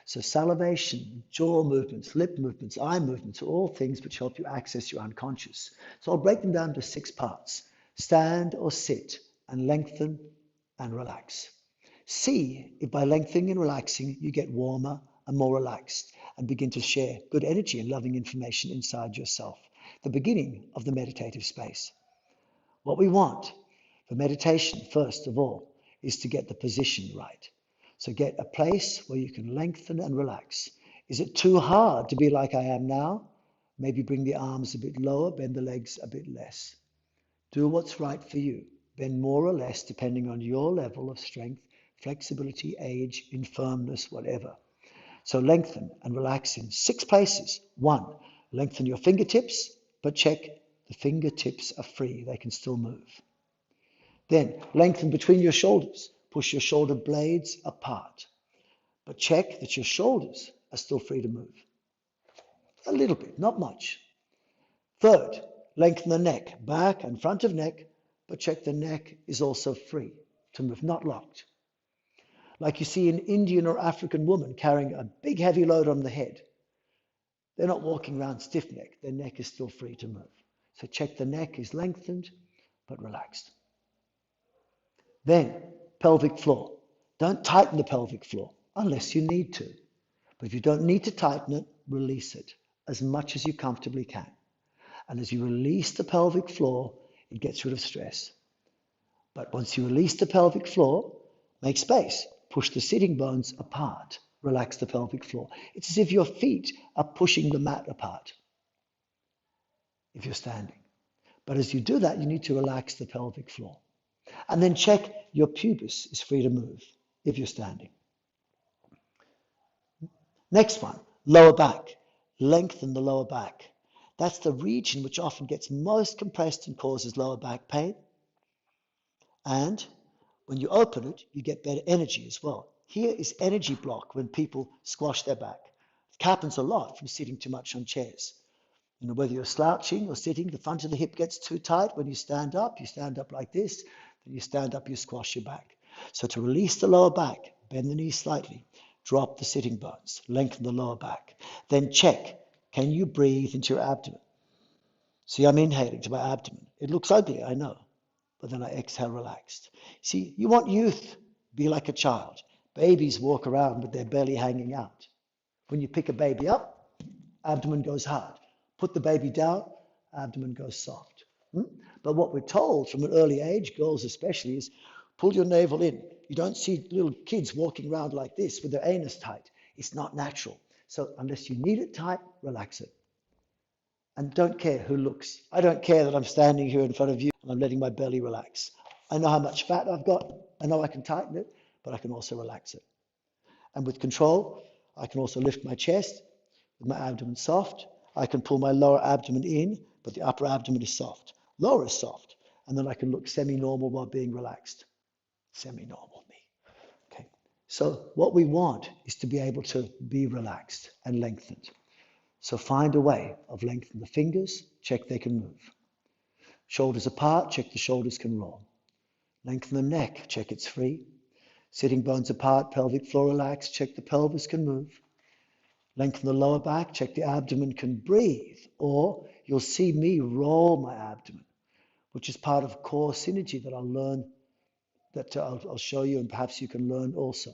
So salivation, jaw movements, lip movements, eye movements are all things which help you access your unconscious. So I'll break them down to 6 parts. Stand or sit and lengthen and relax. See if by lengthening and relaxing you get warmer and more relaxed and begin to share good energy and loving information inside yourself. The beginning of the meditative space. What we want for meditation, first of all, is to get the position right. So get a place where you can lengthen and relax. Is it too hard to be like I am now? Maybe bring the arms a bit lower, bend the legs a bit less. Do what's right for you. Bend more or less depending on your level of strength, flexibility, age, infirmness, whatever. So lengthen and relax in 6 places. 1, lengthen your fingertips, but check the fingertips are free. They can still move. Then lengthen between your shoulders. Push your shoulder blades apart. But check that your shoulders are still free to move. A little bit, not much. 3rd, lengthen the neck, back and front of neck, but check the neck is also free to move, not locked. Like you see an Indian or African woman carrying a big heavy load on the head. They're not walking around stiff-necked. Their neck is still free to move. So check the neck is lengthened but relaxed. Then, pelvic floor. Don't tighten the pelvic floor unless you need to. But if you don't need to tighten it, release it as much as you comfortably can. And as you release the pelvic floor, it gets rid of stress. But once you release the pelvic floor, make space. Push the sitting bones apart. Relax the pelvic floor. It's as if your feet are pushing the mat apart if you're standing. But as you do that, you need to relax the pelvic floor. And then check your pubis is free to move if you're standing. Next one, lower back. Lengthen the lower back. That's the region which often gets most compressed and causes lower back pain. And when you open it, you get better energy as well. Here is energy block when people squash their back. It happens a lot from sitting too much on chairs. You know, whether you're slouching or sitting, the front of the hip gets too tight. When you stand up like this. Then you stand up, you squash your back. So to release the lower back, bend the knees slightly, drop the sitting bones, lengthen the lower back. Then check, can you breathe into your abdomen? See, I'm inhaling to my abdomen. It looks ugly, I know. But then I exhale relaxed. See, you want youth, be like a child. Babies walk around with their belly hanging out. When you pick a baby up, abdomen goes hard. Put the baby down, abdomen goes soft. But what we're told from an early age, girls especially, is pull your navel in. You don't see little kids walking around like this with their anus tight. It's not natural. So unless you need it tight, relax it. And don't care who looks. I don't care that I'm standing here in front of you and I'm letting my belly relax. I know how much fat I've got. I know I can tighten it, but I can also relax it. And with control, I can also lift my chest with my abdomen soft. I can pull my lower abdomen in, but the upper abdomen is soft. Lower is soft. And then I can look semi-normal while being relaxed. Semi-normal me. Okay. So what we want is to be able to be relaxed and lengthened. So find a way of lengthening the fingers, check they can move. Shoulders apart, check the shoulders can roll. Lengthen the neck, check it's free. Sitting bones apart, pelvic floor relaxed, check the pelvis can move. Lengthen the lower back, check the abdomen can breathe. Or you'll see me roll my abdomen, which is part of core synergy that I'll show you, and perhaps you can learn also.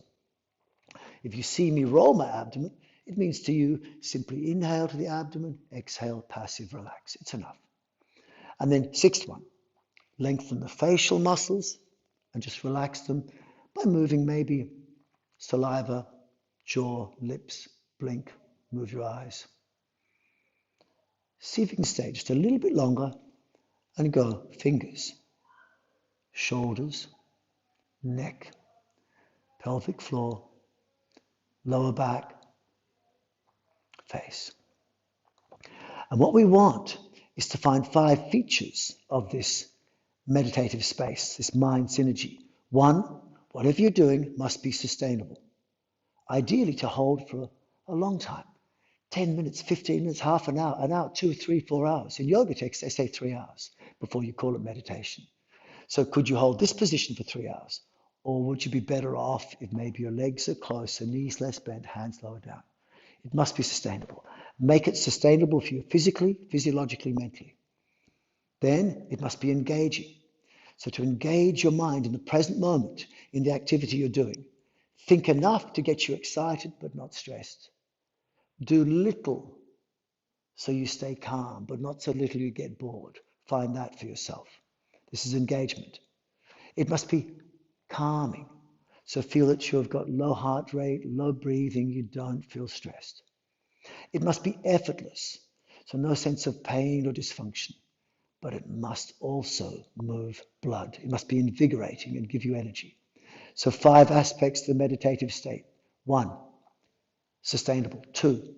If you see me roll my abdomen, it means to you simply inhale to the abdomen, exhale, passive, relax. It's enough. And then sixth one, lengthen the facial muscles and just relax them by moving maybe saliva, jaw, lips, blink, move your eyes. See if you can stay just a little bit longer and go fingers, shoulders, neck, pelvic floor, lower back, face. And what we want is to find 5 features of this meditative space, this mind synergy. 1, whatever you're doing must be sustainable. Ideally to hold for a long time. 10 minutes, 15 minutes, half an hour, 2, 3, 4 hours. In yoga texts, they say 3 hours before you call it meditation. So could you hold this position for 3 hours? Or would you be better off if maybe your legs are closer, knees less bent, hands lower down? It must be sustainable. Make it sustainable for you physically, physiologically, mentally. Then it must be engaging. So to engage your mind in the present moment, in the activity you're doing, think enough to get you excited but not stressed. Do little so you stay calm, but not so little you get bored. Find that for yourself. This is engagement. It must be calming. So feel that you've got low heart rate, low breathing, you don't feel stressed. It must be effortless, so no sense of pain or dysfunction, but it must also move blood. It must be invigorating and give you energy. So 5 aspects of the meditative state. 1, sustainable. 2,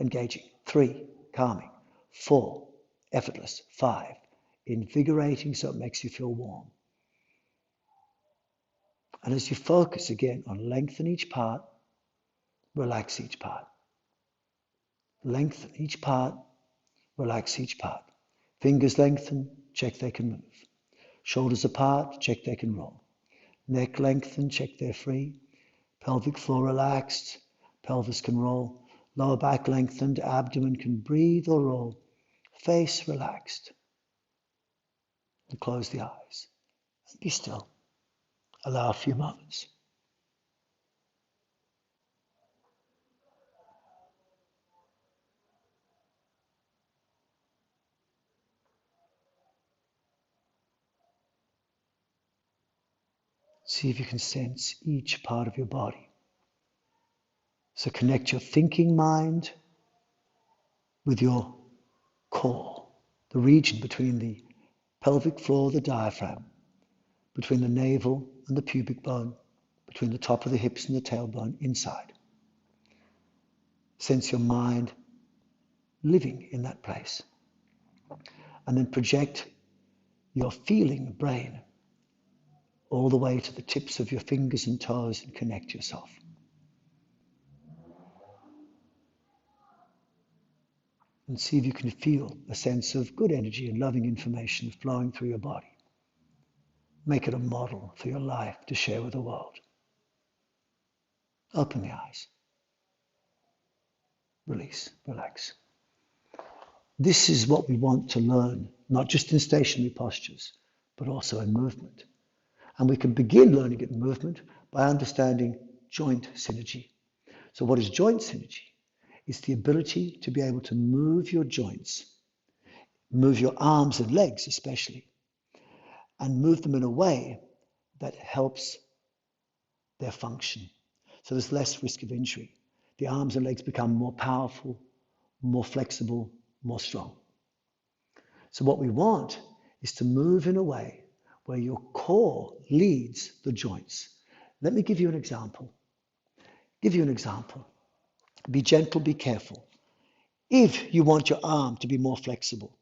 engaging. 3, calming. 4, effortless. 5, invigorating so it makes you feel warm. And as you focus again on lengthen each part, relax each part. Lengthen each part, relax each part. Fingers lengthen, check they can move. Shoulders apart, check they can roll. Neck lengthened, check they're free. Pelvic floor relaxed, pelvis can roll. Lower back lengthened, abdomen can breathe or roll. Face relaxed. And close the eyes. And be still. Allow a few moments. See if you can sense each part of your body. So connect your thinking mind with your core, the region between the pelvic floor, the diaphragm, between the navel and the pubic bone, between the top of the hips and the tailbone, inside. Sense your mind living in that place. And then project your feeling brain all the way to the tips of your fingers and toes and connect yourself. And see if you can feel a sense of good energy and loving information flowing through your body. Make it a model for your life to share with the world. Open the eyes. Release, relax. This is what we want to learn, not just in stationary postures, but also in movement. And we can begin learning it in movement by understanding joint synergy. So what is joint synergy? It's the ability to be able to move your joints, move your arms and legs especially, and move them in a way that helps their function. So there's less risk of injury. The arms and legs become more powerful, more flexible, more strong. So what we want is to move in a way where your core leads the joints. Let me give you an example. Be gentle, be careful. If you want your arm to be more flexible,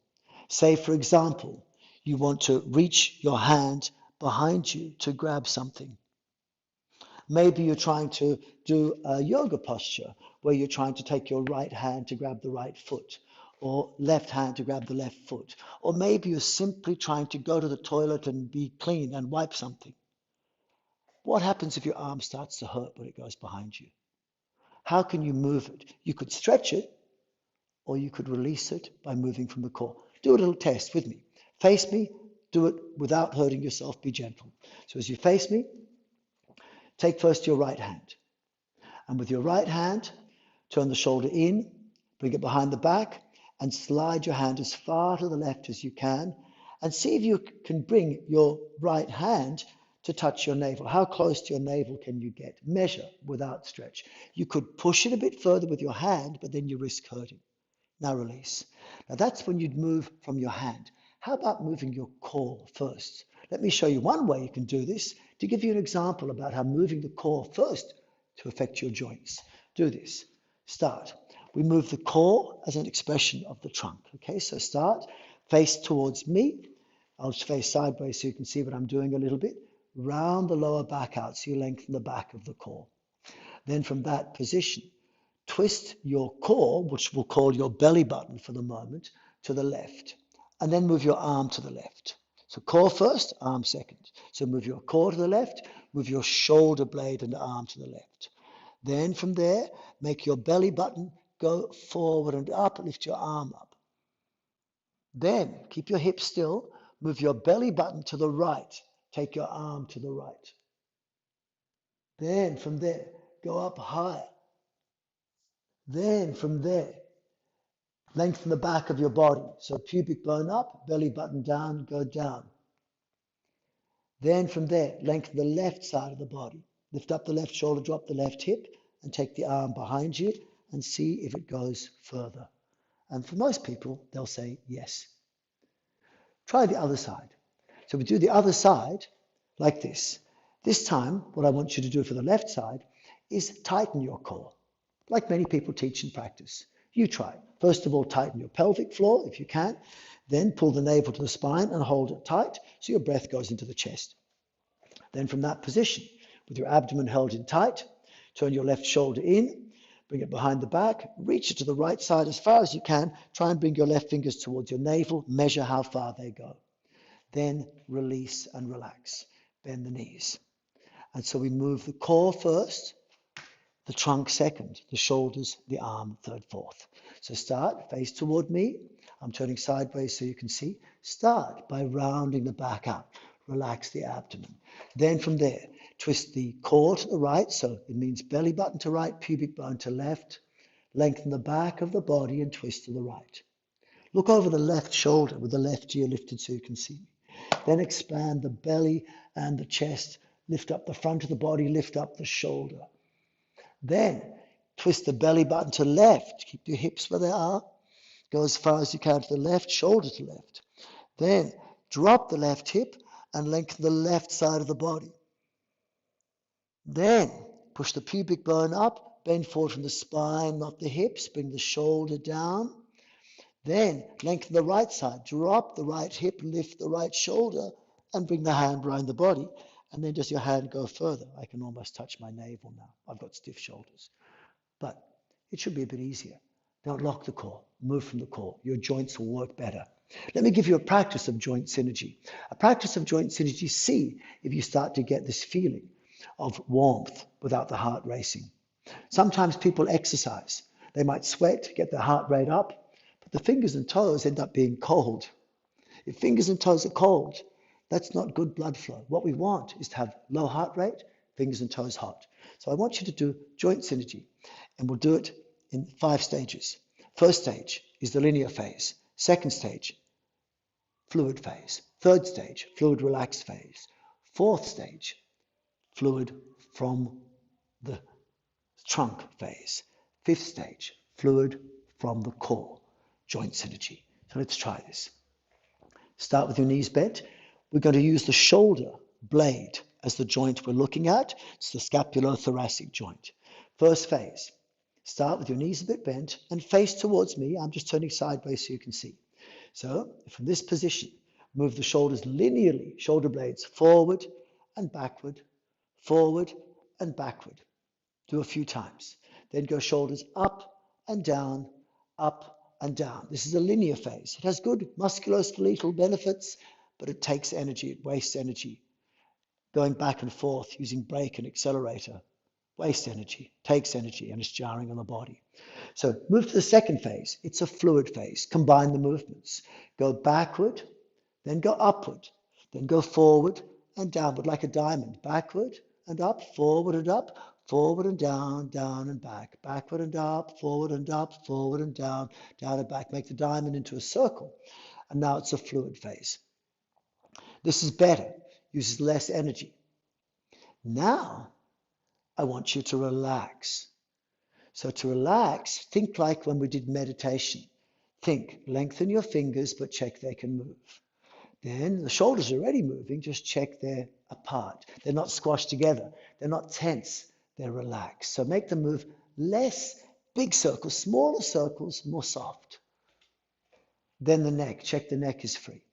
say for example, you want to reach your hand behind you to grab something. Maybe you're trying to do a yoga posture where you're trying to take your right hand to grab the right foot, or left hand to grab the left foot. Or maybe you're simply trying to go to the toilet and be clean and wipe something. What happens if your arm starts to hurt when it goes behind you? How can you move it? You could stretch it, or you could release it by moving from the core. Do a little test with me. Face me, do it without hurting yourself, be gentle. So as you face me, take first your right hand. And with your right hand, turn the shoulder in, bring it behind the back, and slide your hand as far to the left as you can, and see if you can bring your right hand to touch your navel. How close to your navel can you get? Measure without stretch. You could push it a bit further with your hand, but then you risk hurting. Now release. Now that's when you'd move from your hand. How about moving your core first? Let me show you one way you can do this to give you an example about how moving the core first to affect your joints. Do this. Start. We move the core as an expression of the trunk. Okay, so start. Face towards me. I'll face sideways so you can see what I'm doing a little bit. Round the lower back out so you lengthen the back of the core. Then from that position, twist your core, which we'll call your belly button for the moment, to the left. And then move your arm to the left. So core first, arm second. So move your core to the left, move your shoulder blade and arm to the left. Then from there, make your belly button go forward and up, lift your arm up. Then keep your hips still, move your belly button to the right, take your arm to the right. Then from there, go up higher. Then from there, lengthen the back of your body. So pubic bone up, belly button down, go down. Then from there, lengthen the left side of the body. Lift up the left shoulder, drop the left hip, and take the arm behind you and see if it goes further. And for most people, they'll say yes. Try the other side. So we do the other side like this. This time, what I want you to do for the left side is tighten your core, like many people teach and practice. You try. First of all, tighten your pelvic floor if you can. Then pull the navel to the spine and hold it tight so your breath goes into the chest. Then from that position, with your abdomen held in tight, turn your left shoulder in, bring it behind the back, reach it to the right side as far as you can. Try and bring your left fingers towards your navel, measure how far they go. Then release and relax. Bend the knees. And so we move the core first, the trunk second, the shoulders, the arm third, fourth. So start, face toward me. I'm turning sideways so you can see. Start by rounding the back out. Relax the abdomen. Then from there, twist the core to the right. So it means belly button to right, pubic bone to left. Lengthen the back of the body and twist to the right. Look over the left shoulder with the left ear lifted so you can see me. Then expand the belly and the chest. Lift up the front of the body, lift up the shoulder. Then twist the belly button to left. Keep your hips where they are. Go as far as you can to the left, shoulder to left. Then drop the left hip and lengthen the left side of the body. Then push the pubic bone up, bend forward from the spine, not the hips. Bring the shoulder down. Then lengthen the right side, drop the right hip, lift the right shoulder, and bring the hand behind the body. And then does your hand go further? I can almost touch my navel now. I've got stiff shoulders. But it should be a bit easier. Don't lock the core. Move from the core. Your joints will work better. Let me give you a practice of joint synergy. A practice of joint synergy, see if you start to get this feeling of warmth without the heart racing. Sometimes people exercise. They might sweat, get their heart rate up, but the fingers and toes end up being cold. If fingers and toes are cold, that's not good blood flow. What we want is to have low heart rate, fingers and toes hot. So I want you to do joint synergy, and we'll do it in 5 stages. First stage is the linear phase. Second stage, fluid phase. Third stage, fluid relaxed phase. Fourth stage, fluid from the trunk phase. Fifth stage, fluid from the core, joint synergy. So let's try this. Start with your knees bent. We're going to use the shoulder blade as the joint we're looking at. It's the scapulothoracic joint. First phase. Start with your knees a bit bent and face towards me. I'm just turning sideways so you can see. So from this position, move the shoulders linearly, shoulder blades forward and backward, forward and backward. Do a few times. Then go shoulders up and down, up and down. This is a linear phase. It has good musculoskeletal benefits, but it takes energy, it wastes energy. Going back and forth using brake and accelerator wastes energy, takes energy, and it's jarring on the body. So move to the second phase. It's a fluid phase. Combine the movements. Go backward, then go upward, then go forward and downward like a diamond. Backward and up, forward and up, forward and down, down and back. Backward and up, forward and up, forward and down, down and back. Make the diamond into a circle. And now it's a fluid phase. This is better, uses less energy. Now, I want you to relax. So to relax, think like when we did meditation. Think, lengthen your fingers, but check they can move. Then the shoulders are already moving, just check they're apart. They're not squashed together. They're not tense, they're relaxed. So make them move less big circles, smaller circles, more soft. Then the neck, check the neck is free.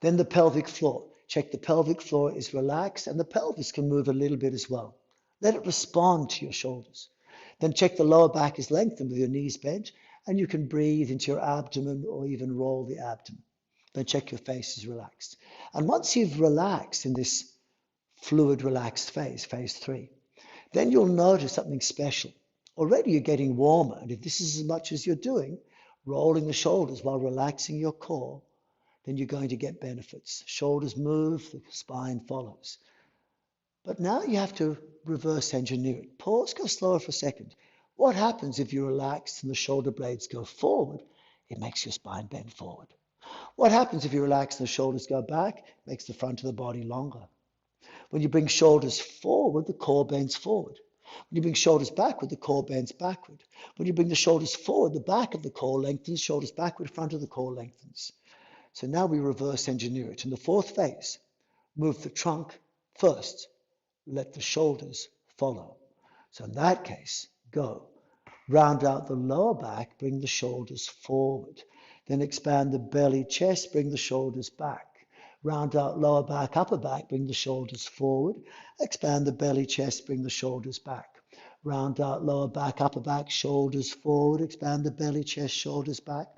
Then the pelvic floor. Check the pelvic floor is relaxed and the pelvis can move a little bit as well. Let it respond to your shoulders. Then check the lower back is lengthened with your knees bent and you can breathe into your abdomen or even roll the abdomen. Then check your face is relaxed. And once you've relaxed in this fluid relaxed phase, phase 3, then you'll notice something special. Already you're getting warmer, and if this is as much as you're doing, rolling the shoulders while relaxing your core, then you're going to get benefits. Shoulders move, the spine follows. But now you have to reverse engineer it. Pause, go slower for a second. What happens if you relax and the shoulder blades go forward? It makes your spine bend forward. What happens if you relax and the shoulders go back? It makes the front of the body longer. When you bring shoulders forward, the core bends forward. When you bring shoulders backward, the core bends backward. When you bring the shoulders forward, the back of the core lengthens, shoulders backward, front of the core lengthens. So now we reverse engineer it. In the fourth phase, move the trunk first. Let the shoulders follow. So in that case, go. Round out the lower back, bring the shoulders forward. Then expand the belly, chest, bring the shoulders back. Round out lower back, upper back, bring the shoulders forward. Expand the belly, chest, bring the shoulders back. Round out lower back, upper back, shoulders forward. Expand the belly, chest, shoulders back.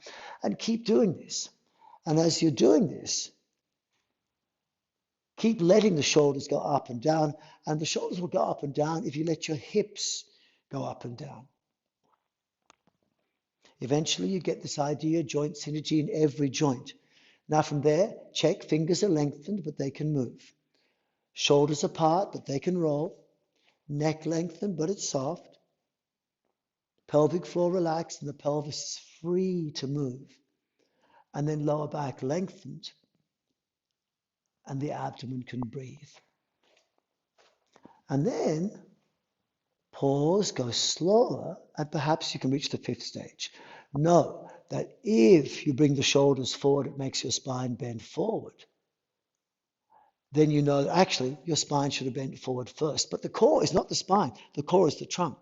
And keep doing this. And as you're doing this, keep letting the shoulders go up and down, and the shoulders will go up and down if you let your hips go up and down. Eventually, you get this idea, joint synergy in every joint. Now from there, check, fingers are lengthened, but they can move. Shoulders apart, but they can roll. Neck lengthened, but it's soft. Pelvic floor relaxed, and the pelvis is free to move. And then lower back lengthened, and the abdomen can breathe. And then pause, go slower, and perhaps you can reach the fifth stage. Know that if you bring the shoulders forward, it makes your spine bend forward. Then you know that actually your spine should have bent forward first. But the core is not the spine, the core is the trunk.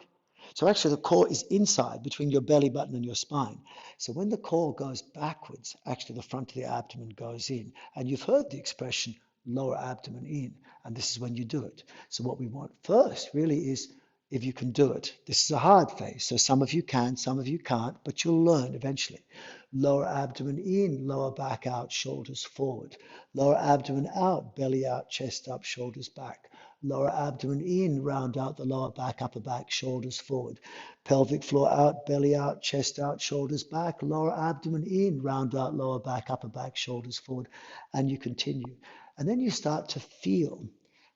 So actually the core is inside between your belly button and your spine. So when the core goes backwards, actually the front of the abdomen goes in. And you've heard the expression lower abdomen in, and this is when you do it. So what we want first really is, if you can do it. This is a hard phase, so some of you can, some of you can't, but you'll learn eventually. Lower abdomen in, lower back out, shoulders forward. Lower abdomen out, belly out, chest up, shoulders back. Lower abdomen in, round out the lower back, upper back, shoulders forward. Pelvic floor out, belly out, chest out, shoulders back. Lower abdomen in, round out, lower back, upper back, shoulders forward. And you continue. And then you start to feel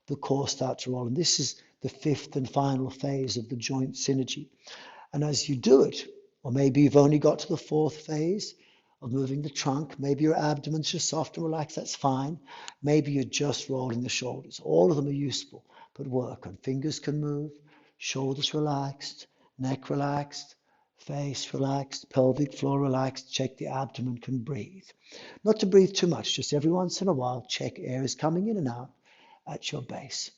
the core start to roll. And this is the fifth and final phase of the joint synergy. And as you do it, or maybe you've only got to the fourth phase of moving the trunk, maybe your abdomen's just soft and relaxed, that's fine. Maybe you're just rolling the shoulders. All of them are useful, but work on. Fingers can move, shoulders relaxed, neck relaxed, face relaxed, pelvic floor relaxed. Check the abdomen can breathe. Not to breathe too much, just every once in a while, check air is coming in and out at your base.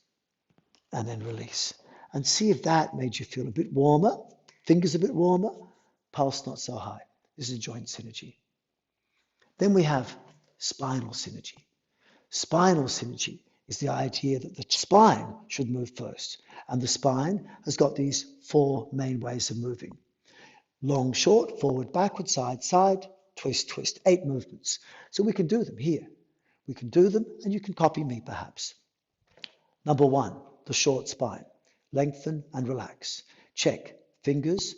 And then release. And see if that made you feel a bit warmer, fingers a bit warmer, pulse not so high. This is joint synergy. Then we have spinal synergy. Spinal synergy is the idea that the spine should move first. And the spine has got these four main ways of moving. Long, short, forward, backward, side, side, twist, twist. 8 movements. So we can do them here. We can do them, and you can copy me perhaps. Number 1. The short spine. Lengthen and relax. Check. Fingers,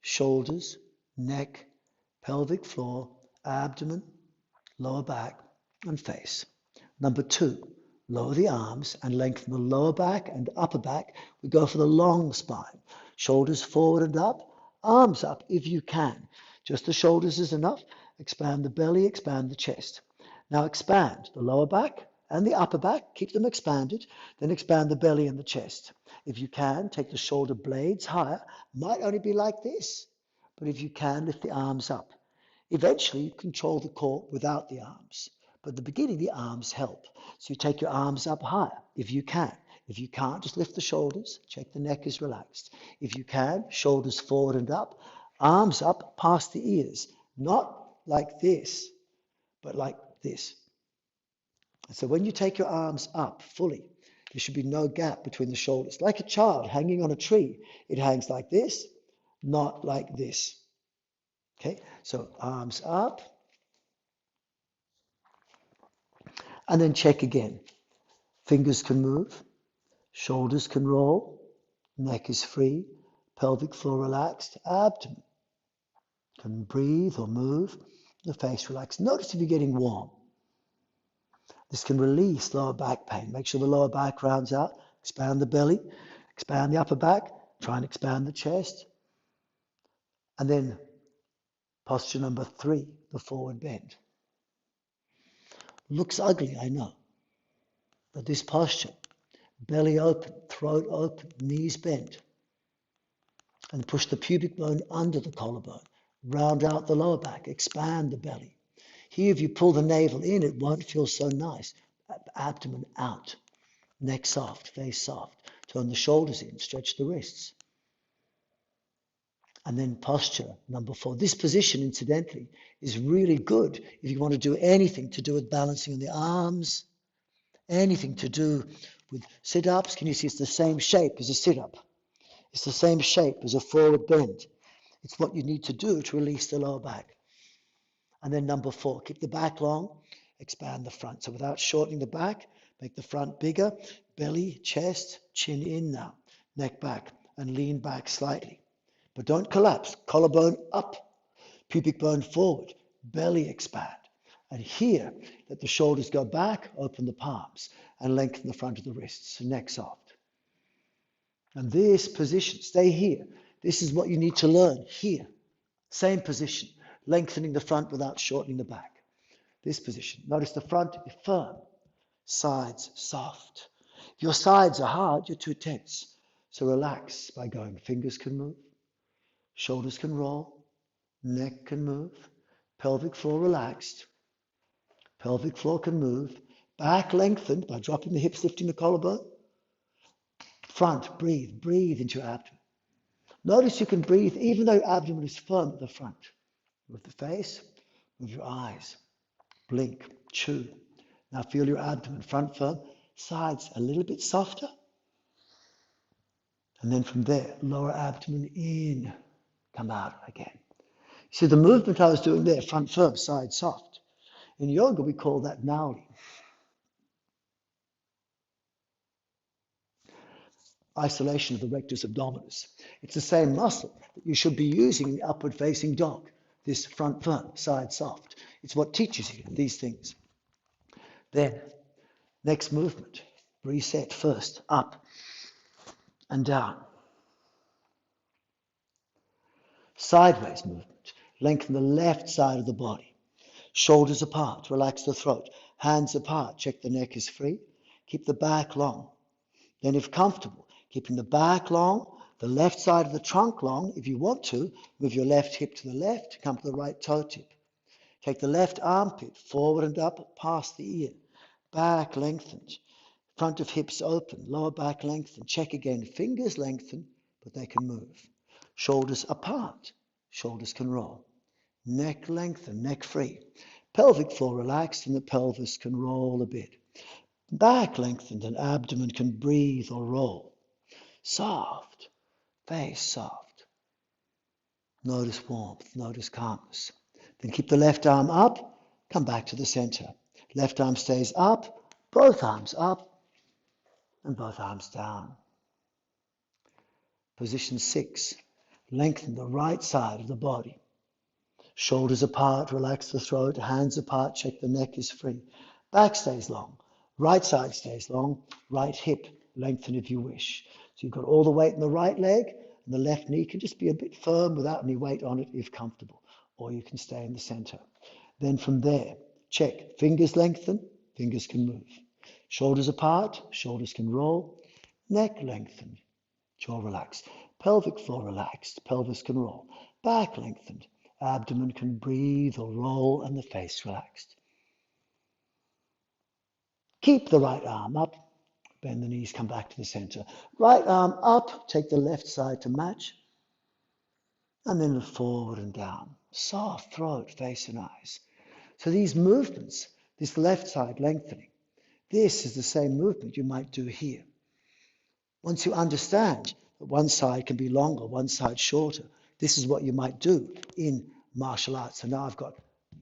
shoulders, neck, pelvic floor, abdomen, lower back, and face. Number 2. Lower the arms and lengthen the lower back and upper back. We go for the long spine. Shoulders forward and up, arms up if you can. Just the shoulders is enough. Expand the belly, expand the chest. Now expand the lower back and the upper back, keep them expanded, then expand the belly and the chest. If you can, take the shoulder blades higher. Might only be like this, but if you can, lift the arms up. Eventually, you control the core without the arms, but at the beginning, the arms help. So you take your arms up higher, if you can. If you can't, just lift the shoulders, check the neck is relaxed. If you can, shoulders forward and up, arms up past the ears, not like this, but like this. So when you take your arms up fully, there should be no gap between the shoulders. Like a child hanging on a tree, it hangs like this, not like this. Okay, so arms up. And then check again. Fingers can move, shoulders can roll, neck is free, pelvic floor relaxed, abdomen can breathe or move, the face relaxed. Notice if you're getting warm. This can release lower back pain. Make sure the lower back rounds out. Expand the belly, expand the upper back, try and expand the chest. And then posture number 3, the forward bend. Looks ugly, I know. But this posture, belly open, throat open, knees bent. And push the pubic bone under the collarbone. Round out the lower back, expand the belly. Here, if you pull the navel in, it won't feel so nice. Abdomen out, neck soft, face soft. Turn the shoulders in, stretch the wrists. And then posture number 4. This position, incidentally, is really good if you want to do anything to do with balancing on the arms, anything to do with sit-ups. Can you see it's the same shape as a sit-up? It's the same shape as a forward bend. It's what you need to do to release the lower back. And then number 4, keep the back long, expand the front. So without shortening the back, make the front bigger, belly, chest, chin in now, neck back, and lean back slightly. But don't collapse. Collarbone up, pubic bone forward, belly expand. And here, let the shoulders go back, open the palms, and lengthen the front of the wrists, neck soft. And this position, stay here. This is what you need to learn here. Same position, lengthening the front without shortening the back. This position. Notice the front is firm, sides soft. If your sides are hard, you're too tense. So relax by going. Fingers can move, shoulders can roll, neck can move, pelvic floor relaxed, pelvic floor can move, back lengthened by dropping the hips, lifting the collarbone. Front, breathe into your abdomen. Notice you can breathe even though your abdomen is firm at the front. Move the face, move your eyes, blink, chew. Now feel your abdomen, front firm, sides a little bit softer. And then from there, lower abdomen in, come out again. See the movement I was doing there, front firm, side soft. In yoga, we call that nauli. Isolation of the rectus abdominis. It's the same muscle that you should be using in the upward facing dog. This front firm, side soft. It's what teaches you these things. Then, next movement. Reset first, up and down. Sideways movement. Lengthen the left side of the body. Shoulders apart, relax the throat. Hands apart, check the neck is free. Keep the back long. Then if comfortable, keeping the back long, the left side of the trunk long. If you want to, move your left hip to the left, come to the right toe tip. Take the left armpit forward and up past the ear. Back lengthened. Front of hips open, lower back lengthened. Check again, fingers lengthen, but they can move. Shoulders apart, shoulders can roll. Neck lengthened, neck free. Pelvic floor relaxed and the pelvis can roll a bit. Back lengthened and abdomen can breathe or roll. Soft, face soft. Notice warmth, notice calmness. Then keep the left arm up, come back to the center. Left arm stays up, both arms up, and both arms down. Position 6, lengthen the right side of the body. Shoulders apart, relax the throat, hands apart, check the neck is free. Back stays long, right side stays long, right hip lengthen if you wish. So you've got all the weight in the right leg, and the left knee can just be a bit firm without any weight on it if comfortable, or you can stay in the center. Then from there, check, fingers lengthen, fingers can move. Shoulders apart, shoulders can roll, neck lengthened, jaw relaxed, pelvic floor relaxed, pelvis can roll, back lengthened, abdomen can breathe or roll, and the face relaxed. Keep the right arm up, bend the knees, come back to the center. Right arm up, take the left side to match, and then forward and down. Soft throat, face and eyes. So these movements, this left side lengthening, this is the same movement you might do here. Once you understand that one side can be longer, one side shorter, this is what you might do in martial arts. So now I've got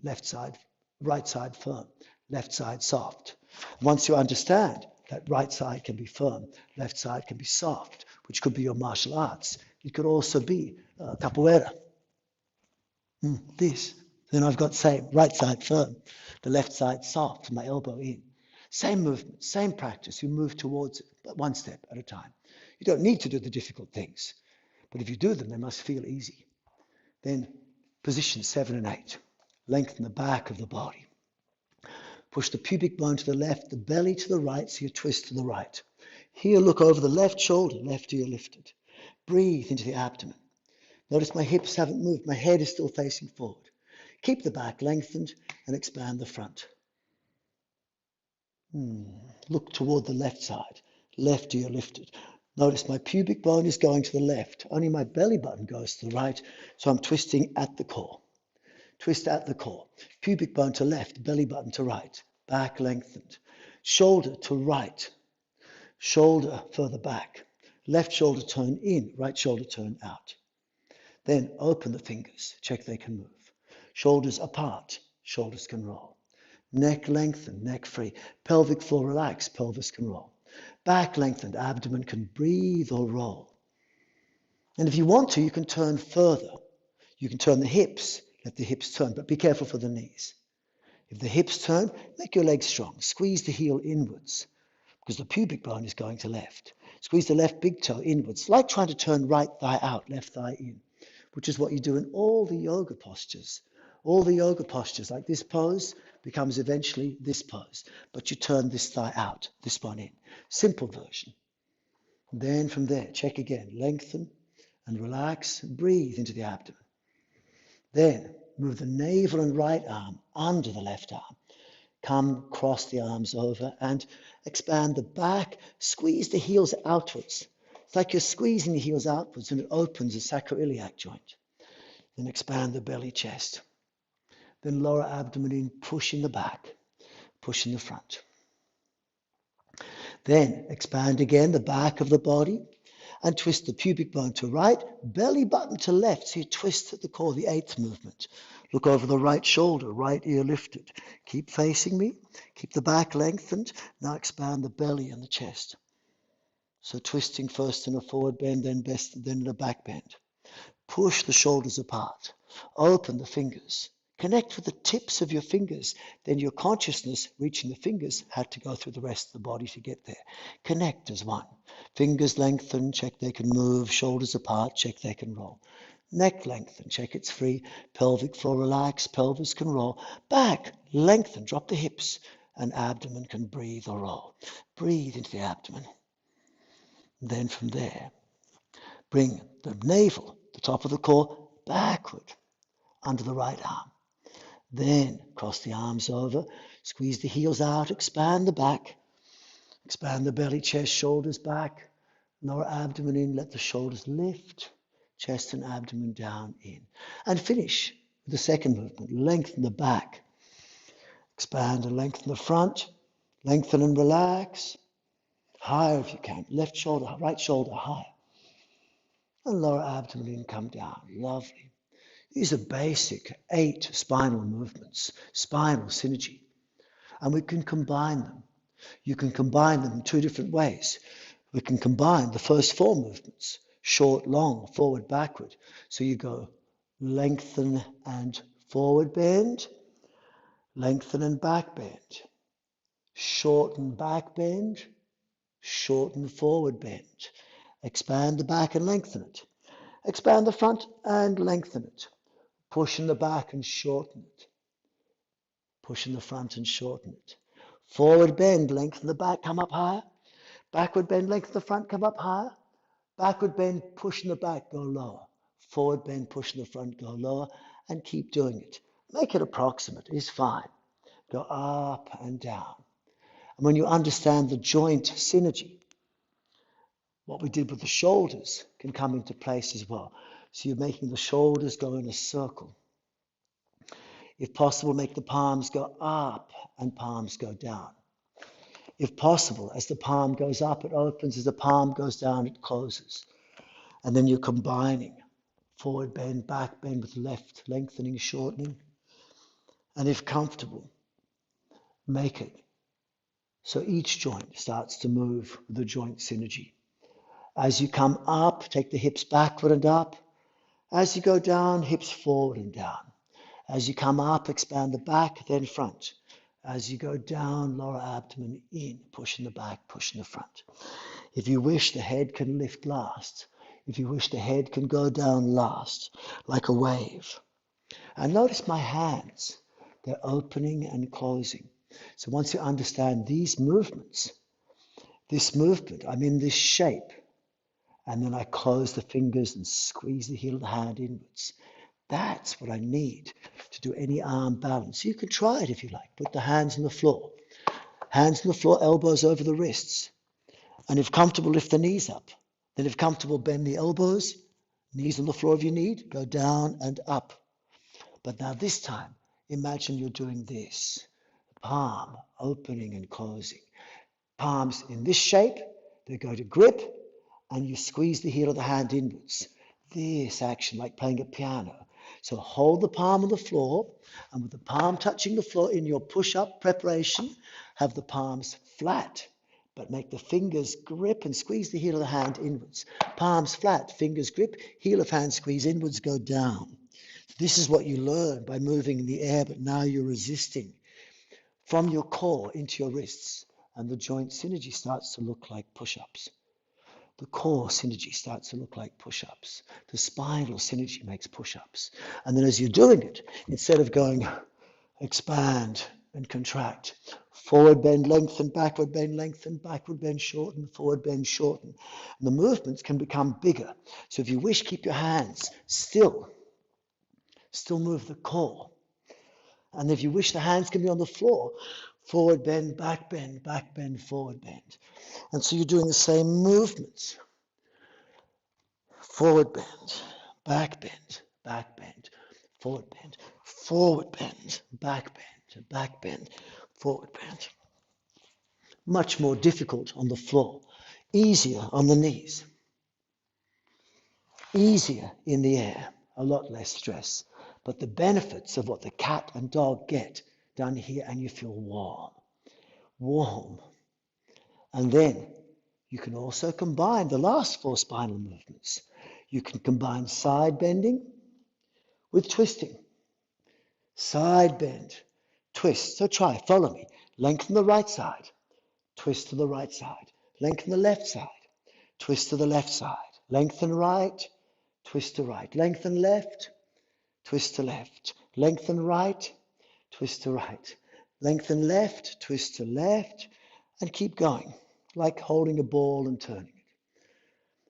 left side, right side firm, left side soft. Once you understand that right side can be firm, left side can be soft, which could be your martial arts. It could also be capoeira. This. Then I've got same, right side firm, the left side soft, my elbow in. Same movement, same practice. You move towards it, but one step at a time. You don't need to do the difficult things, but if you do them, they must feel easy. Then position 7 and 8. Lengthen the back of the body. Push the pubic bone to the left, the belly to the right, so you twist to the right. Here, look over the left shoulder, left ear lifted. Breathe into the abdomen. Notice my hips haven't moved, my head is still facing forward. Keep the back lengthened and expand the front. Look toward the left side, left ear lifted. Notice my pubic bone is going to the left, only my belly button goes to the right, so I'm twisting at the core. Twist at the core. Pubic bone to left, belly button to right, back lengthened. Shoulder to right, shoulder further back. Left shoulder turn in, right shoulder turn out. Then open the fingers, check they can move. Shoulders apart, shoulders can roll. Neck lengthened, neck free. Pelvic floor relaxed, pelvis can roll. Back lengthened, abdomen can breathe or roll. And if you want to, you can turn further. You can turn the hips, let the hips turn, but be careful for the knees. If the hips turn, make your legs strong. Squeeze the heel inwards because the pubic bone is going to left. Squeeze the left big toe inwards, like trying to turn right thigh out, left thigh in, which is what you do in all the yoga postures. All the yoga postures, like this pose, becomes eventually this pose, but you turn this thigh out, this one in. Simple version. And then from there, check again, lengthen and relax, and breathe into the abdomen. Then move the navel and right arm under the left arm. Come, cross the arms over and expand the back. Squeeze the heels outwards. It's like you're squeezing the heels outwards and it opens the sacroiliac joint. Then expand the belly, chest. Then lower abdomen in, push in the back, push in the front. Then expand again the back of the body and twist the pubic bone to right, belly button to left. So you twist at the core, the eighth movement. Look over the right shoulder, right ear lifted. Keep facing me. Keep the back lengthened. Now expand the belly and the chest. So twisting first in a forward bend, then in a back bend. Push the shoulders apart. Open the fingers. Connect with the tips of your fingers. Then your consciousness, reaching the fingers, had to go through the rest of the body to get there. Connect as one. Fingers lengthen, check they can move. Shoulders apart, check they can roll. Neck lengthen, check it's free. Pelvic floor relax, pelvis can roll. Back lengthen, drop the hips, and abdomen can breathe or roll. Breathe into the abdomen. Then from there, bring the navel, the top of the core, backward under the right arm. Then cross the arms over, squeeze the heels out, expand the back, expand the belly, chest, shoulders back, lower abdomen in, let the shoulders lift, chest and abdomen down in. And finish with the second movement. Lengthen the back, expand and lengthen the front, lengthen and relax, higher if you can, left shoulder, right shoulder higher. And lower abdomen in, come down, lovely. These are basic 8 spinal movements, spinal synergy. And we can combine them. You can combine them in 2 different ways. We can combine the first 4 movements, short, long, forward, backward. So you go lengthen and forward bend, lengthen and back bend, shorten back bend, shorten forward bend. Expand the back and lengthen it. Expand the front and lengthen it. Push in the back and shorten it. Push in the front and shorten it. Forward bend, lengthen the back, come up higher. Backward bend, lengthen the front, come up higher. Backward bend, push in the back, go lower. Forward bend, push in the front, go lower. And keep doing it. Make it approximate, it's fine. Go up and down. And when you understand the joint synergy, what we did with the shoulders can come into place as well. So you're making the shoulders go in a circle. If possible, make the palms go up and palms go down. If possible, as the palm goes up, it opens. As the palm goes down, it closes. And then you're combining forward bend, back bend with left, lengthening, shortening. And if comfortable, make it so each joint starts to move with the joint synergy. As you come up, take the hips backward and up. As you go down, hips forward and down. As you come up, expand the back, then front. As you go down, lower abdomen in, push in the back, push in the front. If you wish, the head can lift last. If you wish, the head can go down last, like a wave. And notice my hands. They're opening and closing. So once you understand these movements, this movement, I'm in this shape. And then I close the fingers and squeeze the heel of the hand inwards. That's what I need to do any arm balance. You can try it if you like. Put the hands on the floor. Hands on the floor, elbows over the wrists. And if comfortable, lift the knees up. Then if comfortable, bend the elbows. Knees on the floor if you need. Go down and up. But now this time, imagine you're doing this. Palm opening and closing. Palms in this shape. They go to grip. And you squeeze the heel of the hand inwards. This action, like playing a piano. So hold the palm on the floor, and with the palm touching the floor in your push-up preparation, have the palms flat, but make the fingers grip and squeeze the heel of the hand inwards. Palms flat, fingers grip, heel of hand squeeze inwards, go down. This is what you learn by moving in the air, but now you're resisting from your core into your wrists, and the joint synergy starts to look like push-ups. The core synergy starts to look like push-ups. The spinal synergy makes push-ups. And then as you're doing it, instead of going expand and contract, forward bend, lengthen, backward bend, shorten, forward bend, shorten. And the movements can become bigger. So if you wish, keep your hands still. Still move the core. And if you wish, the hands can be on the floor. Forward bend, back bend, forward bend. And so you're doing the same movements. Forward bend, back bend, forward bend, back bend, forward bend. Much more difficult on the floor, easier on the knees, easier in the air, a lot less stress. But the benefits of what the cat and dog get down here, and you feel warm, warm. And then you can also combine the last 4 spinal movements. You can combine side bending with twisting. Side bend, twist. So try, follow me. Lengthen the right side, twist to the right side. Lengthen the left side, twist to the left side. Lengthen right, twist to right. Lengthen left, twist to left. Lengthen right, twist to right. Lengthen left, twist to left, and keep going, like holding a ball and turning it.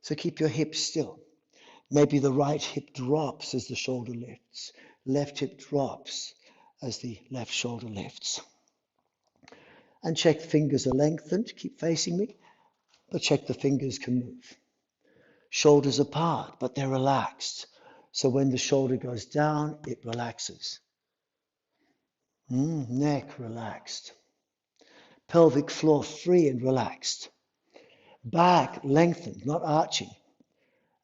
So keep your hips still. Maybe the right hip drops as the shoulder lifts. Left hip drops as the left shoulder lifts. And check fingers are lengthened. Keep facing me, but check the fingers can move. Shoulders apart, but they're relaxed. So when the shoulder goes down, it relaxes. Neck relaxed. Pelvic floor free and relaxed. Back lengthened, not arching.